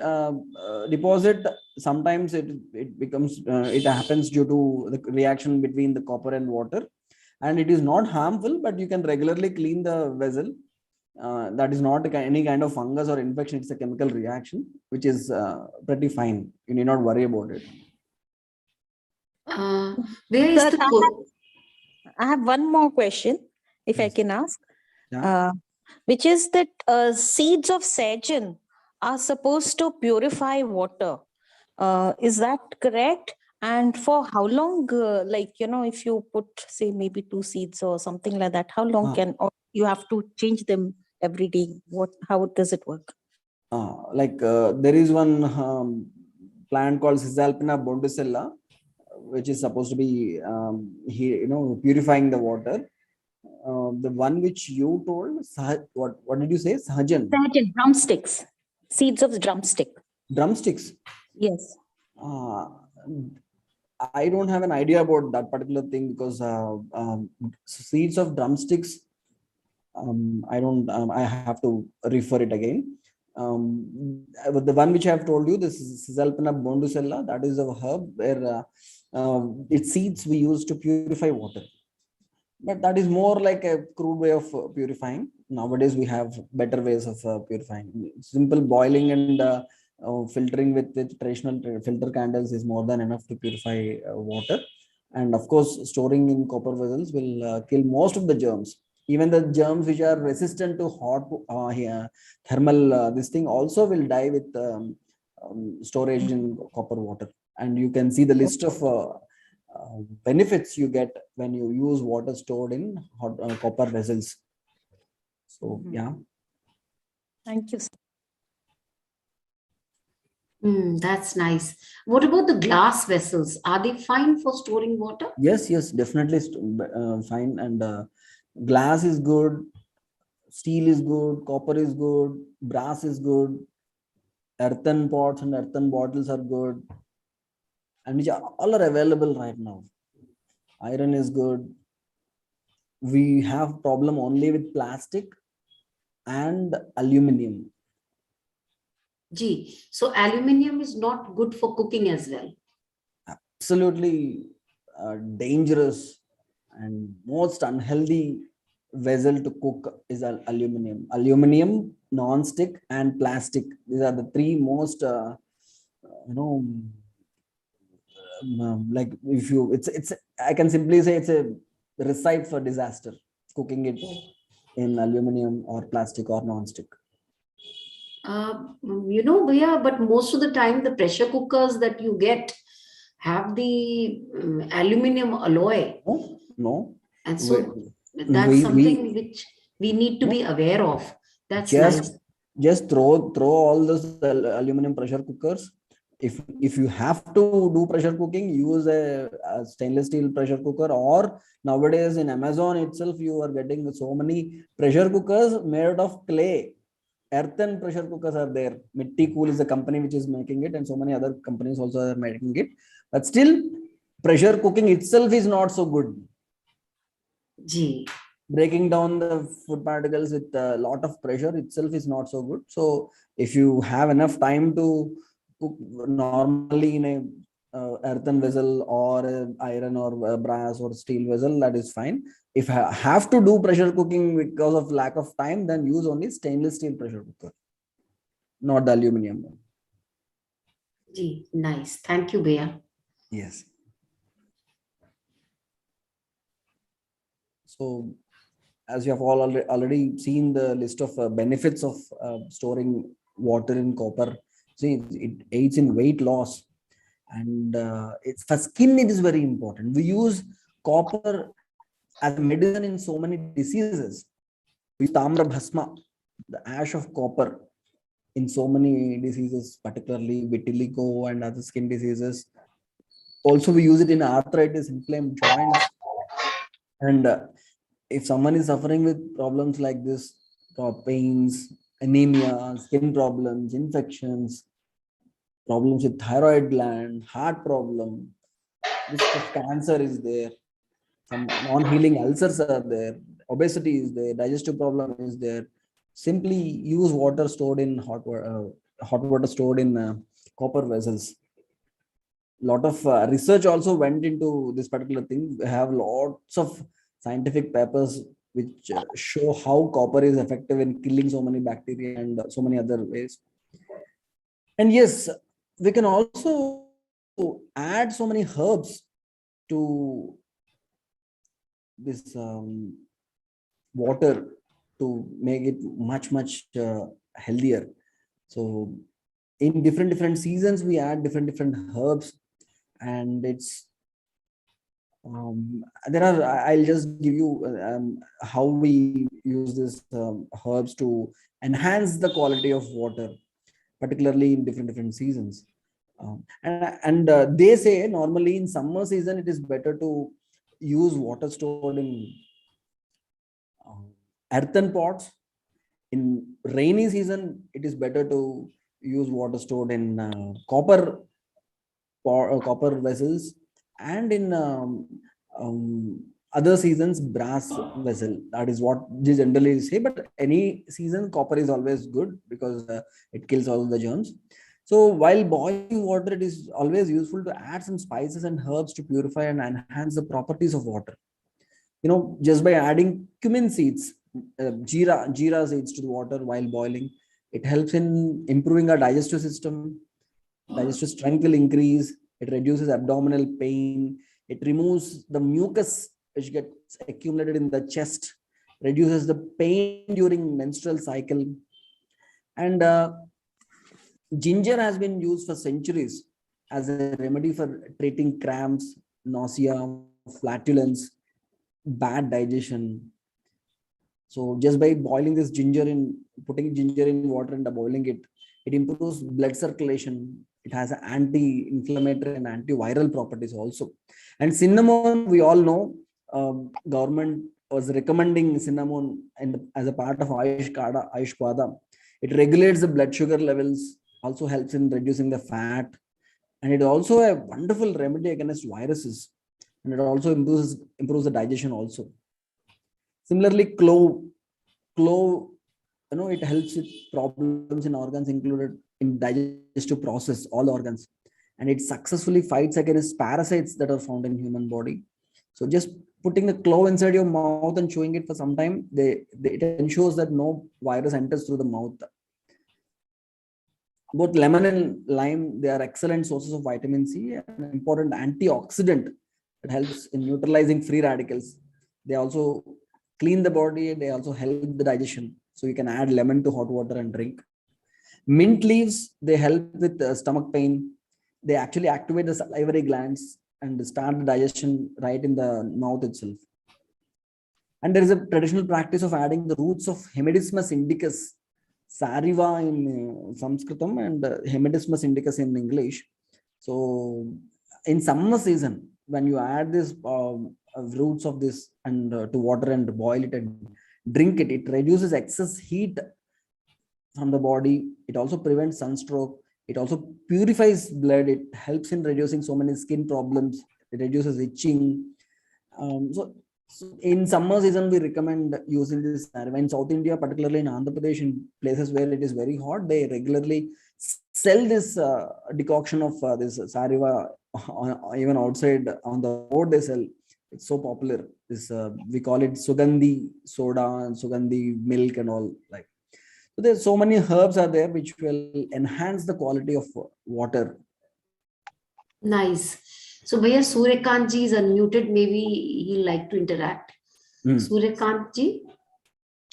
deposit, sometimes it becomes, it happens due to the reaction between the copper and water. And it is not harmful, but you can regularly clean the vessel. That is not any kind of fungus or infection. It's a chemical reaction, which is pretty fine. You need not worry about it. Where is Sir, the I have one more question, if I can ask, which is that seeds of sage are supposed to purify water. Is that correct? And for how long, if you put, say, maybe 2 seeds or something like that, how long or you have to change them every day? How does it work? There is one plant called Cisalpina bondicella, which is supposed to be purifying the water. The one which you told, what did you say? Sahajan? Sahajan, drumsticks. Seeds of drumstick. Drumsticks? Yes. I don't have an idea about that particular thing because seeds of drumsticks, I have to refer it again. But the one which I have told you, this is Cisalpina bondicella, that is a herb where its seeds we use to purify water. But that is more like a crude way of purifying. Nowadays, we have better ways of purifying. Simple boiling and filtering with traditional filter candles is more than enough to purify water. And of course, storing in copper vessels will kill most of the germs. Even the germs which are resistant to hot thermal, this thing also will die with storage in copper water. And you can see the list of benefits you get when you use water stored in hot, copper vessels. So, yeah. Thank you. That's nice. What about the glass vessels? Are they fine for storing water? Yes, definitely fine. And glass is good, steel is good, copper is good, brass is good, earthen pots and earthen bottles are good, and which all are available right now. Iron is good. We have problem only with plastic and aluminum. Gee, so aluminium is not good for cooking as well. Absolutely dangerous and most unhealthy vessel to cook is aluminum. Aluminum non-stick, and plastic. These are the three most, like if you, I can simply say it's a recipe for disaster, cooking it in aluminum or plastic or non-stick. Bhaiya, but most of the time the pressure cookers that you get have the aluminum alloy. No. And so that's something which we need to be aware of. That's nice. Just throw all those aluminum pressure cookers. If you have to do pressure cooking, use a stainless steel pressure cooker, or nowadays in Amazon itself you are getting so many pressure cookers made out of clay. Earthen pressure cookers are there. Mitti Cool is the company which is making it, and so many other companies also are making it. But still, pressure cooking itself is not so good. Gee. Breaking down the food particles with a lot of pressure itself is not so good. So if you have enough time to cook normally in a earthen vessel or a iron or a brass or steel vessel, that is fine. If I have to do pressure cooking because of lack of time, then use only stainless steel pressure cooker, not the aluminum one. Gee, nice. Thank you, Bhaiya. Yes. So as you have all already seen the list of benefits of storing water in copper. See, it aids in weight loss, and it's for skin. It is very important. We use copper as a medicine in so many diseases. We use tamra bhasma, the ash of copper, in so many diseases, particularly vitiligo and other skin diseases. Also, we use it in arthritis, inflamed joints, and if someone is suffering with problems like this, pains, anemia, skin problems, infections, problems with thyroid gland, heart problem, risk of cancer is there, some non-healing ulcers are there, obesity is there, digestive problem is there. Simply use water stored in hot water stored in copper vessels. Lot of research also went into this particular thing. We have lots of scientific papers which show how copper is effective in killing so many bacteria and so many other ways. And yes, we can also add so many herbs to this water to make it much healthier. So in different seasons we add different herbs, and it's I'll just give you how we use this herbs to enhance the quality of water, particularly in different seasons. They say normally in summer season it is better to use water stored in earthen pots. In rainy season it is better to use water stored in copper vessels, and in other seasons brass vessel. That is what they generally say, but any season copper is always good because it kills all the germs. So while boiling water, it is always useful to add some spices and herbs to purify and enhance the properties of water. Just by adding cumin seeds, jeera seeds to the water while boiling, it helps in improving our digestive system. Digestive strength will increase. It reduces abdominal pain. It removes the mucus which gets accumulated in the chest, reduces the pain during menstrual cycle. And ginger has been used for centuries as a remedy for treating cramps, nausea, flatulence, bad digestion. So just by boiling this putting ginger in water and boiling it, it improves blood circulation. It has anti-inflammatory and antiviral properties also. And cinnamon, we all know, government was recommending cinnamon as a part of Ayushpada. It regulates the blood sugar levels, also helps in reducing the fat, and it also a wonderful remedy against viruses, and it also improves the digestion also. Similarly, clove, it helps with problems in organs included in digestive process, all organs, and it successfully fights against parasites that are found in human body. So just putting a claw inside your mouth and chewing it for some time, it ensures that no virus enters through the mouth. Both lemon and lime, they are excellent sources of vitamin C, an important antioxidant that helps in neutralizing free radicals. They also clean the body, they also help the digestion. So you can add lemon to hot water and drink. Mint leaves, they help with stomach pain. They actually activate the salivary glands and start the digestion right in the mouth itself. And there is a traditional practice of adding the roots of Hemidismus indicus, Sariva in Sanskritam and Hemidismus indicus in English. So in summer season, when you add this roots of this and to water and boil it and drink it, it reduces excess heat from the body. It also prevents sunstroke. It also purifies blood. It helps in reducing so many skin problems. It reduces itching. So in summer season, we recommend using this. In South India, particularly in Andhra Pradesh, in places where it is very hot, they regularly sell this decoction of this Sariva even outside on the road. They sell. It's so popular. This we call it Sugandhi soda and Sugandhi milk and all like. So there's so many herbs are there which will enhance the quality of water. Nice. So Bhaiya Suryakant ji is unmuted. Maybe he'll like to interact. Suryakant ji.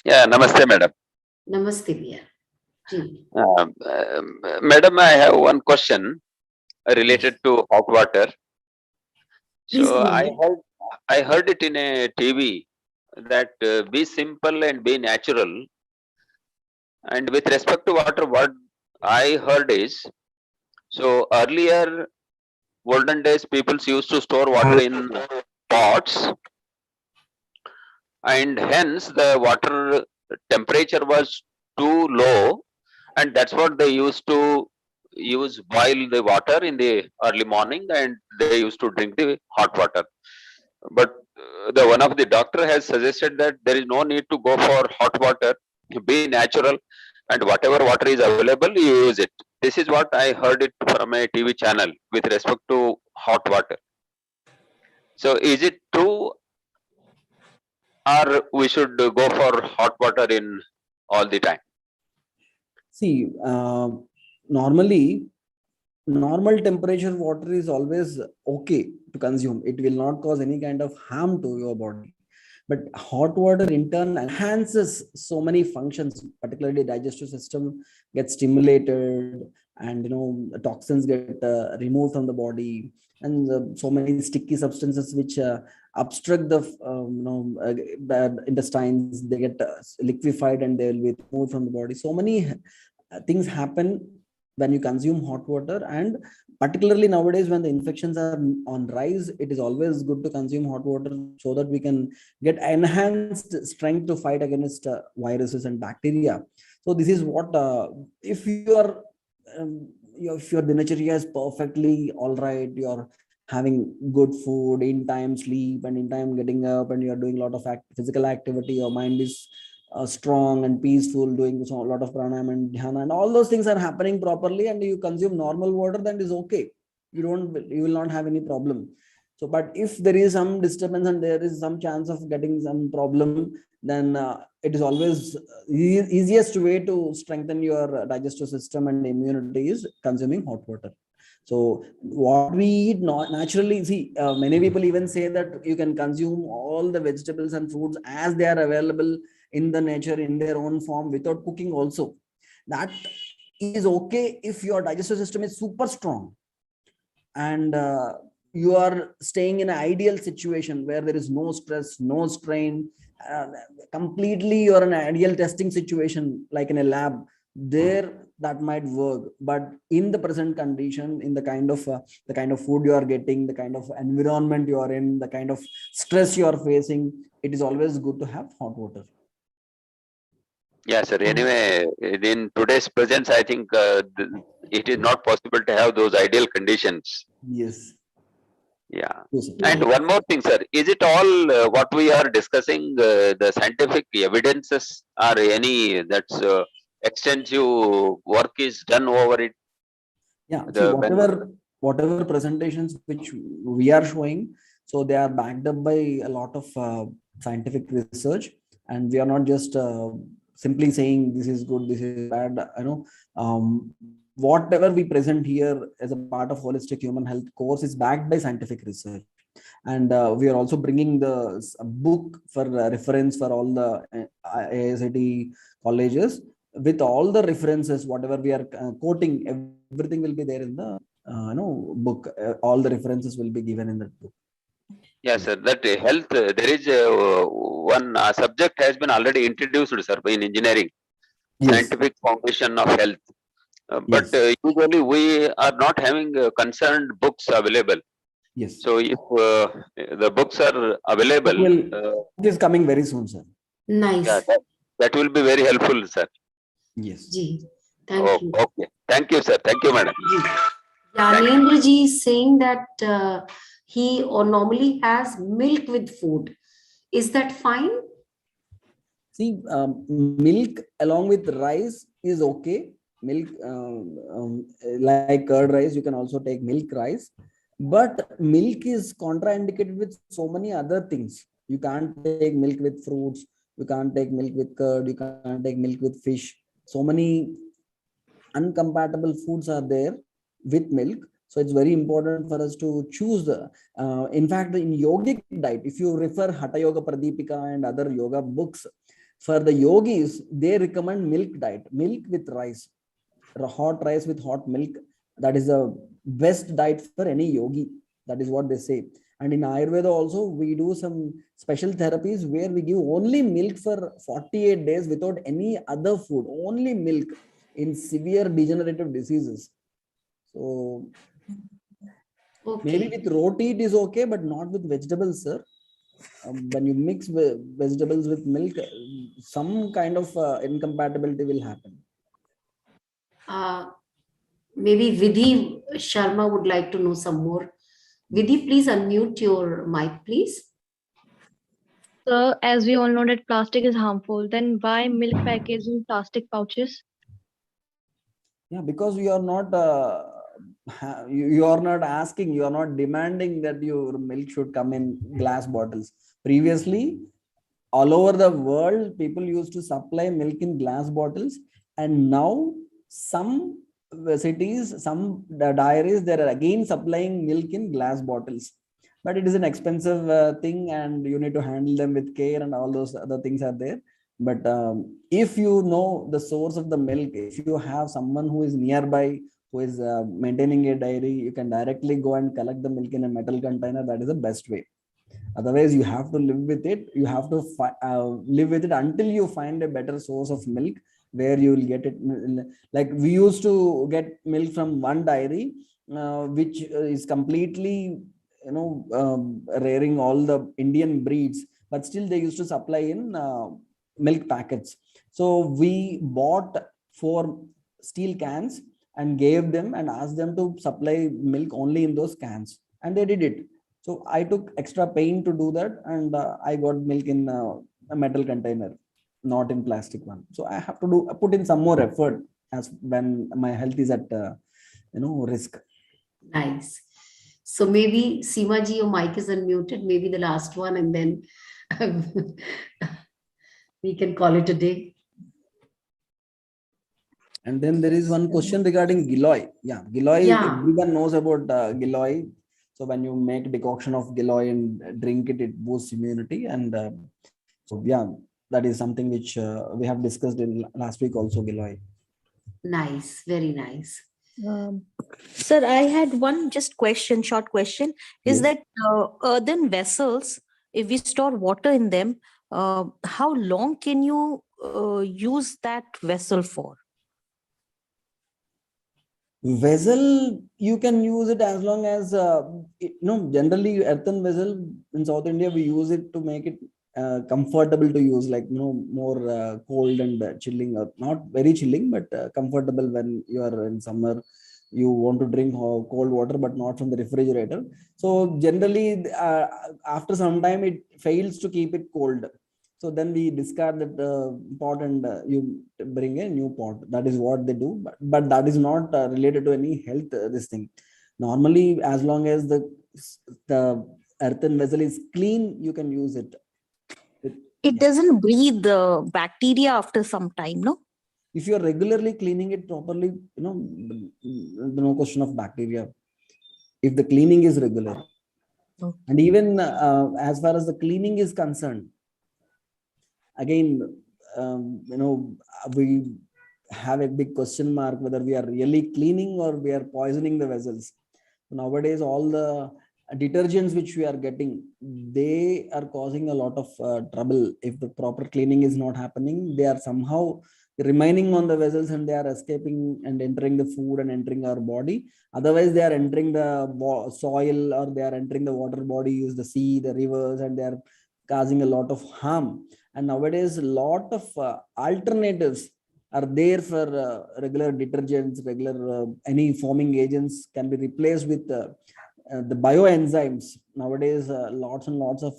Yeah, namaste, madam. Namaste, Bhaiya. Ji. Madam, I have one question related to hot water. Please So go ahead. I heard it in a TV that be simple and be natural. And with respect to water, what I heard is, so earlier, olden days, people used to store water in pots, and hence the water temperature was too low, and that's what they used to boil the water in the early morning, and they used to drink the hot water. But the one of the doctor has suggested that there is no need to go for hot water, be natural, and whatever water is available, you use it. This is what I heard it from a TV channel with respect to hot water. So is it true, or we should go for hot water in all the time? See, normally, normal temperature water is always okay to consume. It will not cause any kind of harm to your body. But hot water in turn enhances so many functions, particularly digestive system gets stimulated, and toxins get removed from the body, and so many sticky substances which obstruct the intestines, they get liquefied and they will be removed from the body. So many things happen when you consume hot water, and particularly nowadays when the infections are on rise, it is always good to consume hot water so that we can get enhanced strength to fight against viruses and bacteria. So this is what if your dinacharya is perfectly all right, you're having good food, in time sleep, and in time getting up, and you're doing a lot of physical activity, your mind is strong and peaceful, doing a lot of pranayama and dhyana, and all those things are happening properly, and you consume normal water, then is okay. You will not have any problem. So, but if there is some disturbance and there is some chance of getting some problem, then it is always easiest way to strengthen your digestive system and immunity is consuming hot water. So what we eat naturally, see, many people even say that you can consume all the vegetables and fruits as they are available in the nature in their own form without cooking also. That is okay if your digestive system is super strong and you are staying in an ideal situation where there is no stress, no strain, completely you're in an ideal testing situation like in a lab, there that might work. But in the present condition, in the kind of food you are getting, the kind of environment you are in, the kind of stress you are facing, it is always good to have hot water. Yeah, sir. Anyway, in today's presence, I think it is not possible to have those ideal conditions. Yes. Yeah. And one more thing, sir. Is it all what we are discussing, the scientific evidences, or any that's extensive work is done over it? Yeah. See, whatever presentations which we are showing, So they are backed up by a lot of scientific research, and we are not just simply saying this is good, this is bad. Whatever we present here as a part of holistic human health course is backed by scientific research. And we are also bringing the book for reference for all the AICTE colleges, with all the references, whatever we are quoting, everything will be there in the book. All the references will be given in that book. Yes, sir. That health, there is one subject has been already introduced, sir, in engineering, scientific foundation of health. But usually we are not having concerned books available. Yes. So if the books are available, it is coming very soon, sir. Nice. Yeah, that will be very helpful, sir. Yes. Ji, thank you. Okay. Thank you, sir. Thank you, madam. Yanendra ji is saying that he normally has milk with food. Is that fine? See, milk along with rice is okay. Milk, like curd rice, you can also take milk rice. But milk is contraindicated with so many other things. You can't take milk with fruits. You can't take milk with curd. You can't take milk with fish. So many incompatible foods are there with milk. So it's very important for us to choose the, in fact, in yogic diet, if you refer Hatha Yoga Pradipika and other yoga books, for the yogis, they recommend milk diet, milk with rice, hot rice with hot milk. That is the best diet for any yogi. That is what they say. And in Ayurveda also, we do some special therapies where we give only milk for 48 days without any other food, only milk in severe degenerative diseases. So maybe with roti it is okay, but not with vegetables, sir. When you mix vegetables with milk, some kind of incompatibility will happen. Maybe Vidhi Sharma would like to know some more. Vidhi, please unmute your mic, please. So, as we all know that plastic is harmful, then why milk packaged in plastic pouches? Yeah, because you are not you are not asking, you are not demanding that your milk should come in glass bottles. Previously, all over the world, people used to supply milk in glass bottles, and now some cities, some dairies, they are again supplying milk in glass bottles. But it is an expensive thing, and you need to handle them with care, and all those other things are there. But if you know the source of the milk, if you have someone who is nearby, who is maintaining a dairy, you can directly go and collect the milk in a metal container. That is the best way. Otherwise, you have to live with it. You have to live with it until you find a better source of milk where you will get it. Like we used to get milk from one dairy, which is completely, rearing all the Indian breeds, but still they used to supply in milk packets. So we bought 4 steel cans and gave them and asked them to supply milk only in those cans, and they did it. So I took extra pain to do that, and I got milk in a metal container, not in plastic one. So I have to put in some more effort as when my health is at risk. Nice. So maybe Seema ji, your mic is unmuted. Maybe the last one, and then we can call it a day. And then there is one question regarding Giloy. Yeah, Giloy, everyone knows about Giloy. So when you make decoction of Giloy and drink it, it boosts immunity. And so yeah, that is something which we have discussed in last week also, Giloy. Nice, very nice. Sir, I had one short question. Is that earthen vessels, if we store water in them, how long can you use that vessel for? Vessel, you can use it as long as generally earthen vessel in South India, we use it to make it comfortable to use, like more cold and chilling, or not very chilling, but comfortable when you are in summer. You want to drink cold water, but not from the refrigerator. So generally, after some time, it fails to keep it cold. So then we discard that pot and you bring a new pot. That is what they do. But that is not related to any health, this thing. Normally, as long as the earthen vessel is clean, you can use it. It doesn't breathe the bacteria after some time, no? If you are regularly cleaning it properly, no question of bacteria. If the cleaning is regular. Okay. And even as far as the cleaning is concerned, again, we have a big question mark whether we are really cleaning or we are poisoning the vessels. Nowadays, all the detergents which we are getting, they are causing a lot of trouble. If the proper cleaning is not happening, they are somehow remaining on the vessels and they are escaping and entering the food and entering our body. Otherwise, they are entering the soil or they are entering the water bodies, the sea, the rivers, and they are causing a lot of harm. And nowadays, a lot of alternatives are there for regular detergents, regular any foaming agents can be replaced with the bioenzymes. Nowadays, lots and lots of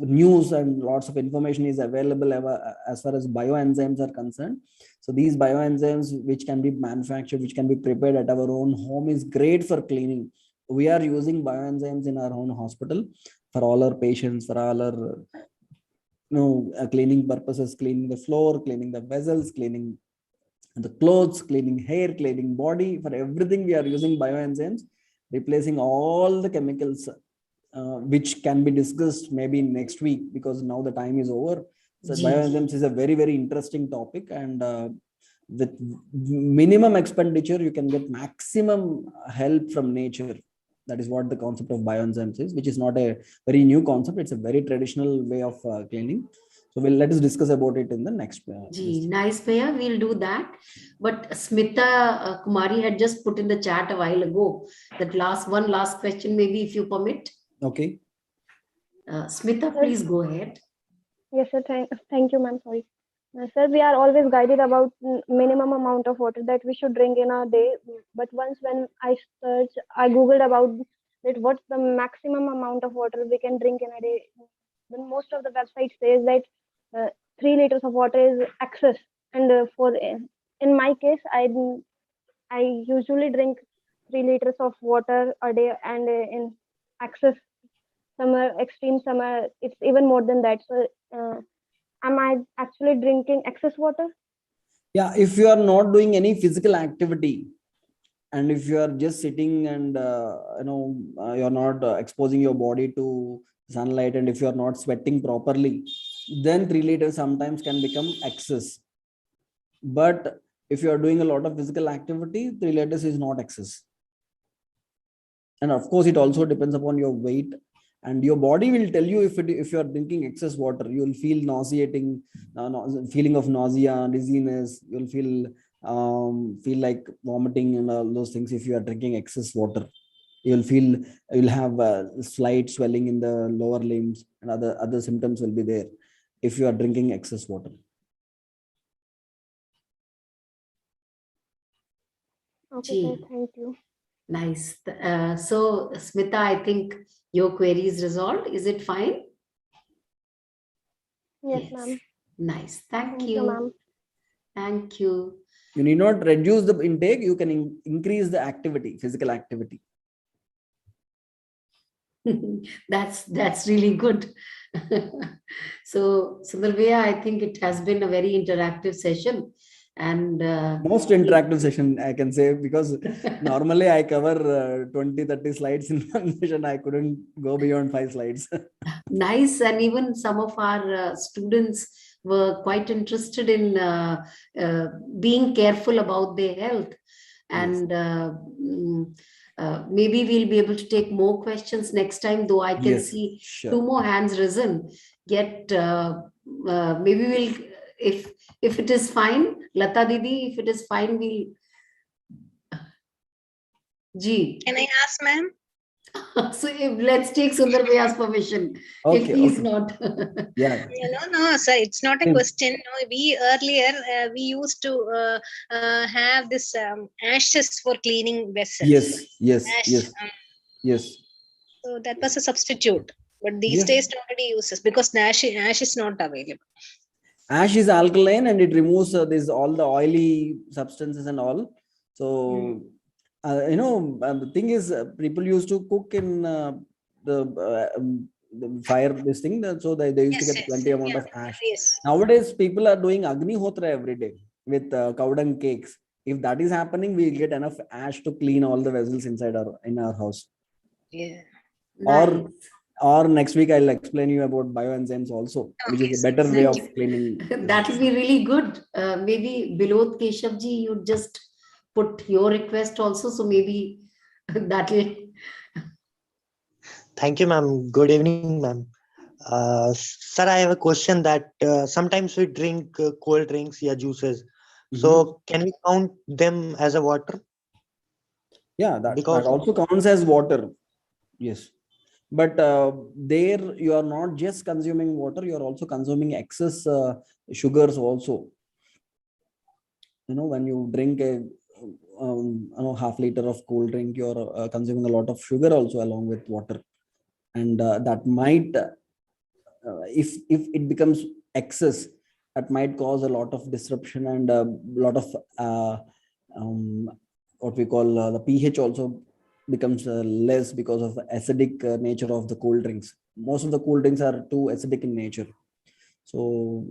news and lots of information is available as far as bioenzymes are concerned. So these bioenzymes which can be manufactured, which can be prepared at our own home is great for cleaning. We are using bioenzymes in our own hospital for all our patients, for all our cleaning purposes, cleaning the floor, cleaning the vessels, cleaning the clothes, cleaning hair, cleaning body. For everything we are using bioenzymes, replacing all the chemicals, which can be discussed maybe next week because now the time is over. So bioenzymes is a very, very interesting topic, and with minimum expenditure, you can get maximum help from nature. That is what the concept of bioenzymes is, which is not a very new concept. It's a very traditional way of cleaning. So let us discuss about it in the next. Nice, Bhaiya. We'll do that. But Smita Kumari had just put in the chat a while ago that one last question, maybe if you permit. Okay. Smita, please go ahead. Yes, sir. Thank you, ma'am. Sorry. Sir, we are always guided about minimum amount of water that we should drink in a day. But once when I Googled about that what's the maximum amount of water we can drink in a day. Then most of the website says that 3 liters of water is excess. And in my case, I usually drink 3 liters of water a day, and in excess summer, extreme summer, it's even more than that. So am I actually drinking excess water? Yeah, if you are not doing any physical activity, and if you are just sitting and you're not exposing your body to sunlight, and if you are not sweating properly, then 3 liters sometimes can become excess. But if you are doing a lot of physical activity, 3 liters is not excess. And of course, it also depends upon your weight. And your body will tell you if you are drinking excess water, you will feel nauseating, feeling of nausea, dizziness. You'll feel like vomiting and all those things. If you are drinking excess water, you'll have slight swelling in the lower limbs, and other symptoms will be there if you are drinking excess water. Okay, sir, thank you. Nice. So, Smita, I think your query is resolved. Is it fine? Yes, ma'am. Nice. Thank Thank you. you, ma'am. Thank you. You need not reduce the intake. You can increase the activity, physical activity. That's really good. So, Sundarveya, I think it has been a very interactive session. And most interactive session, I can say, because normally I cover 20-30 slides in one session. I couldn't go beyond 5 slides. Nice. And even some of our students were quite interested in being careful about their health. And maybe we'll be able to take more questions next time, though I can see sure. 2 more hands risen. Maybe we'll, if it is fine, Lata Didi, if it is fine, we'll. Can I ask, ma'am? So let's take Sundarveya's permission. Okay, if he's not. Yeah. No, sir, it's not a question. No, we earlier we used to have this ashes for cleaning vessels. Yes. So that was a substitute, but these days nobody uses because ash is not available. Ash is alkaline and it removes all the oily substances and all. So The thing is, people used to cook in the fire, this thing, so they used to Yes, get yes, plenty amount yeah, of ash. yes. Nowadays, people are doing Agnihotra every day with cow dung cakes. If that is happening, we'll get enough ash to clean all the vessels inside our house. Yeah. Nice. Or next week I'll explain you about bioenzymes also, which is a better way of cleaning. That will be really good. Maybe below Keshavji, you just put your request also. So maybe that will. Thank you, ma'am. Good evening, ma'am. Sir, I have a question that sometimes we drink cold drinks or juices. So can we count them as a water? Yeah, that Because also counts as water. Yes. But there you are not just consuming water, you are also consuming excess sugars also. When you drink a half liter of cold drink, you are consuming a lot of sugar also along with water. And that might, if it becomes excess, that might cause a lot of disruption and a lot of what we call the pH also becomes less because of the acidic nature of the cold drinks. Most of the cold drinks are too acidic in nature. So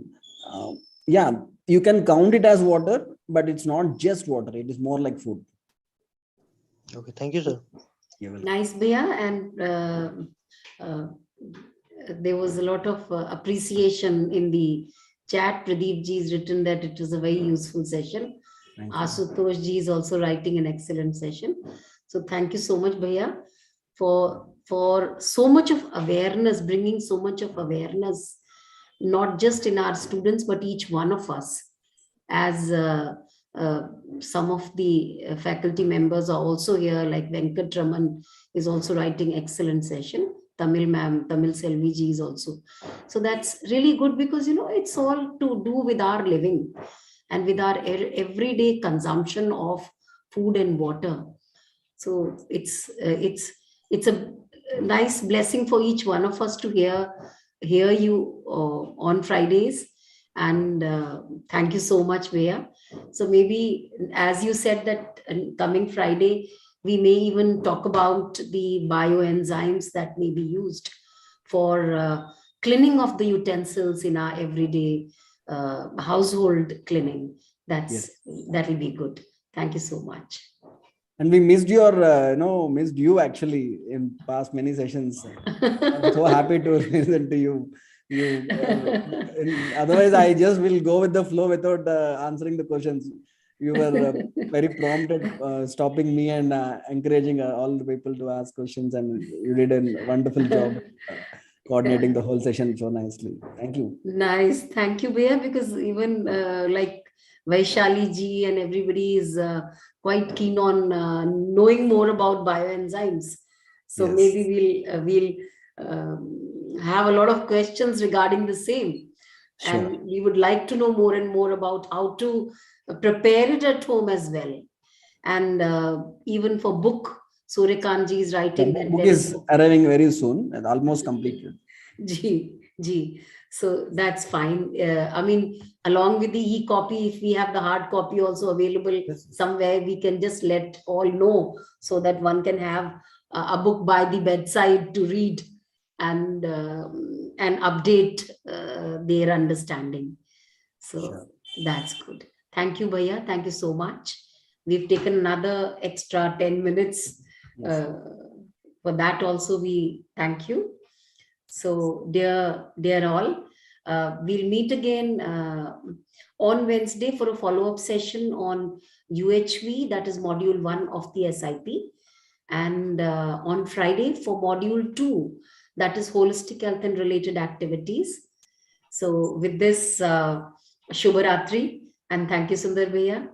yeah, you can count it as water, but it's not just water. It is more like food. okay, thank you, sir. Nice, Bhaiya. And there was a lot of appreciation in the chat. Pradeep ji has written that it was a very useful session. Asutosh ji is also writing an excellent session. So thank you so much, Bhaiya, for so much of awareness, bringing so much of awareness, not just in our students, but each one of us. As some of the faculty members are also here, like Venkat Raman is also writing excellent session. Tamil ma'am, Tamil Selvi ji is also. So that's really good because, it's all to do with our living and with our everyday consumption of food and water. So it's a nice blessing for each one of us to hear you on Fridays. And thank you so much, Bhaiya. So maybe, as you said, that coming Friday, we may even talk about the bioenzymes that may be used for cleaning of the utensils in our everyday household cleaning. That will be good. Thank you so much. And we missed missed you actually in past many sessions. I'm so happy to listen to you. Otherwise I just will go with the flow without answering the questions. You were very prompt at stopping me and encouraging all the people to ask questions, and you did a wonderful job coordinating the whole session so nicely. Thank you. Nice. Thank you, Bhaiya, because even like Vaishali ji and everybody is quite keen on knowing more about bioenzymes. So maybe we'll have a lot of questions regarding the same. Sure. And we would like to know more and more about how to prepare it at home as well. And even for book, Suryakant ji is writing that book is arriving very soon and almost completed. Ji. So that's fine. I mean, along with the e-copy, if we have the hard copy also available somewhere, we can just let all know so that one can have a book by the bedside to read and update their understanding. So that's good. Thank you, Bhaiya. Thank you so much. We've taken another extra 10 minutes. For that also, we thank you. So dear all, we'll meet again on Wednesday for a follow-up session on UHV, that is module 1 of the SIP, and on Friday for module 2, that is holistic health and related activities. So with this, Shubharatri, and thank you, Sundar Bhaiya,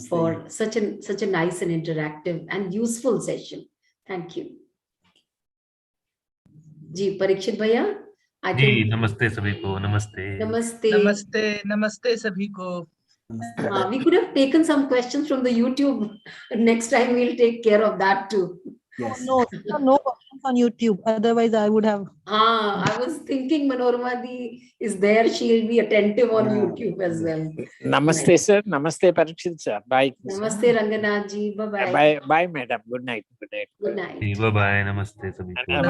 for such a nice and interactive and useful session. Thank you. जी परीक्षित भैया जी नमस्ते सभी को नमस्ते नमस्ते सभी को we could have taken some questions from the YouTube. Next time we'll take care of that too. Yes. No questions on YouTube. Otherwise, I would have. I was thinking Manorama Di is there. She'll be attentive on YouTube as well. Namaste, sir. Namaste, Parikshit sir. Bye. Namaste, Ranganath ji. Bye bye. Bye, bye, madam. Good night. Good night. Good night. Bye bye. Namaste, sabhi ko.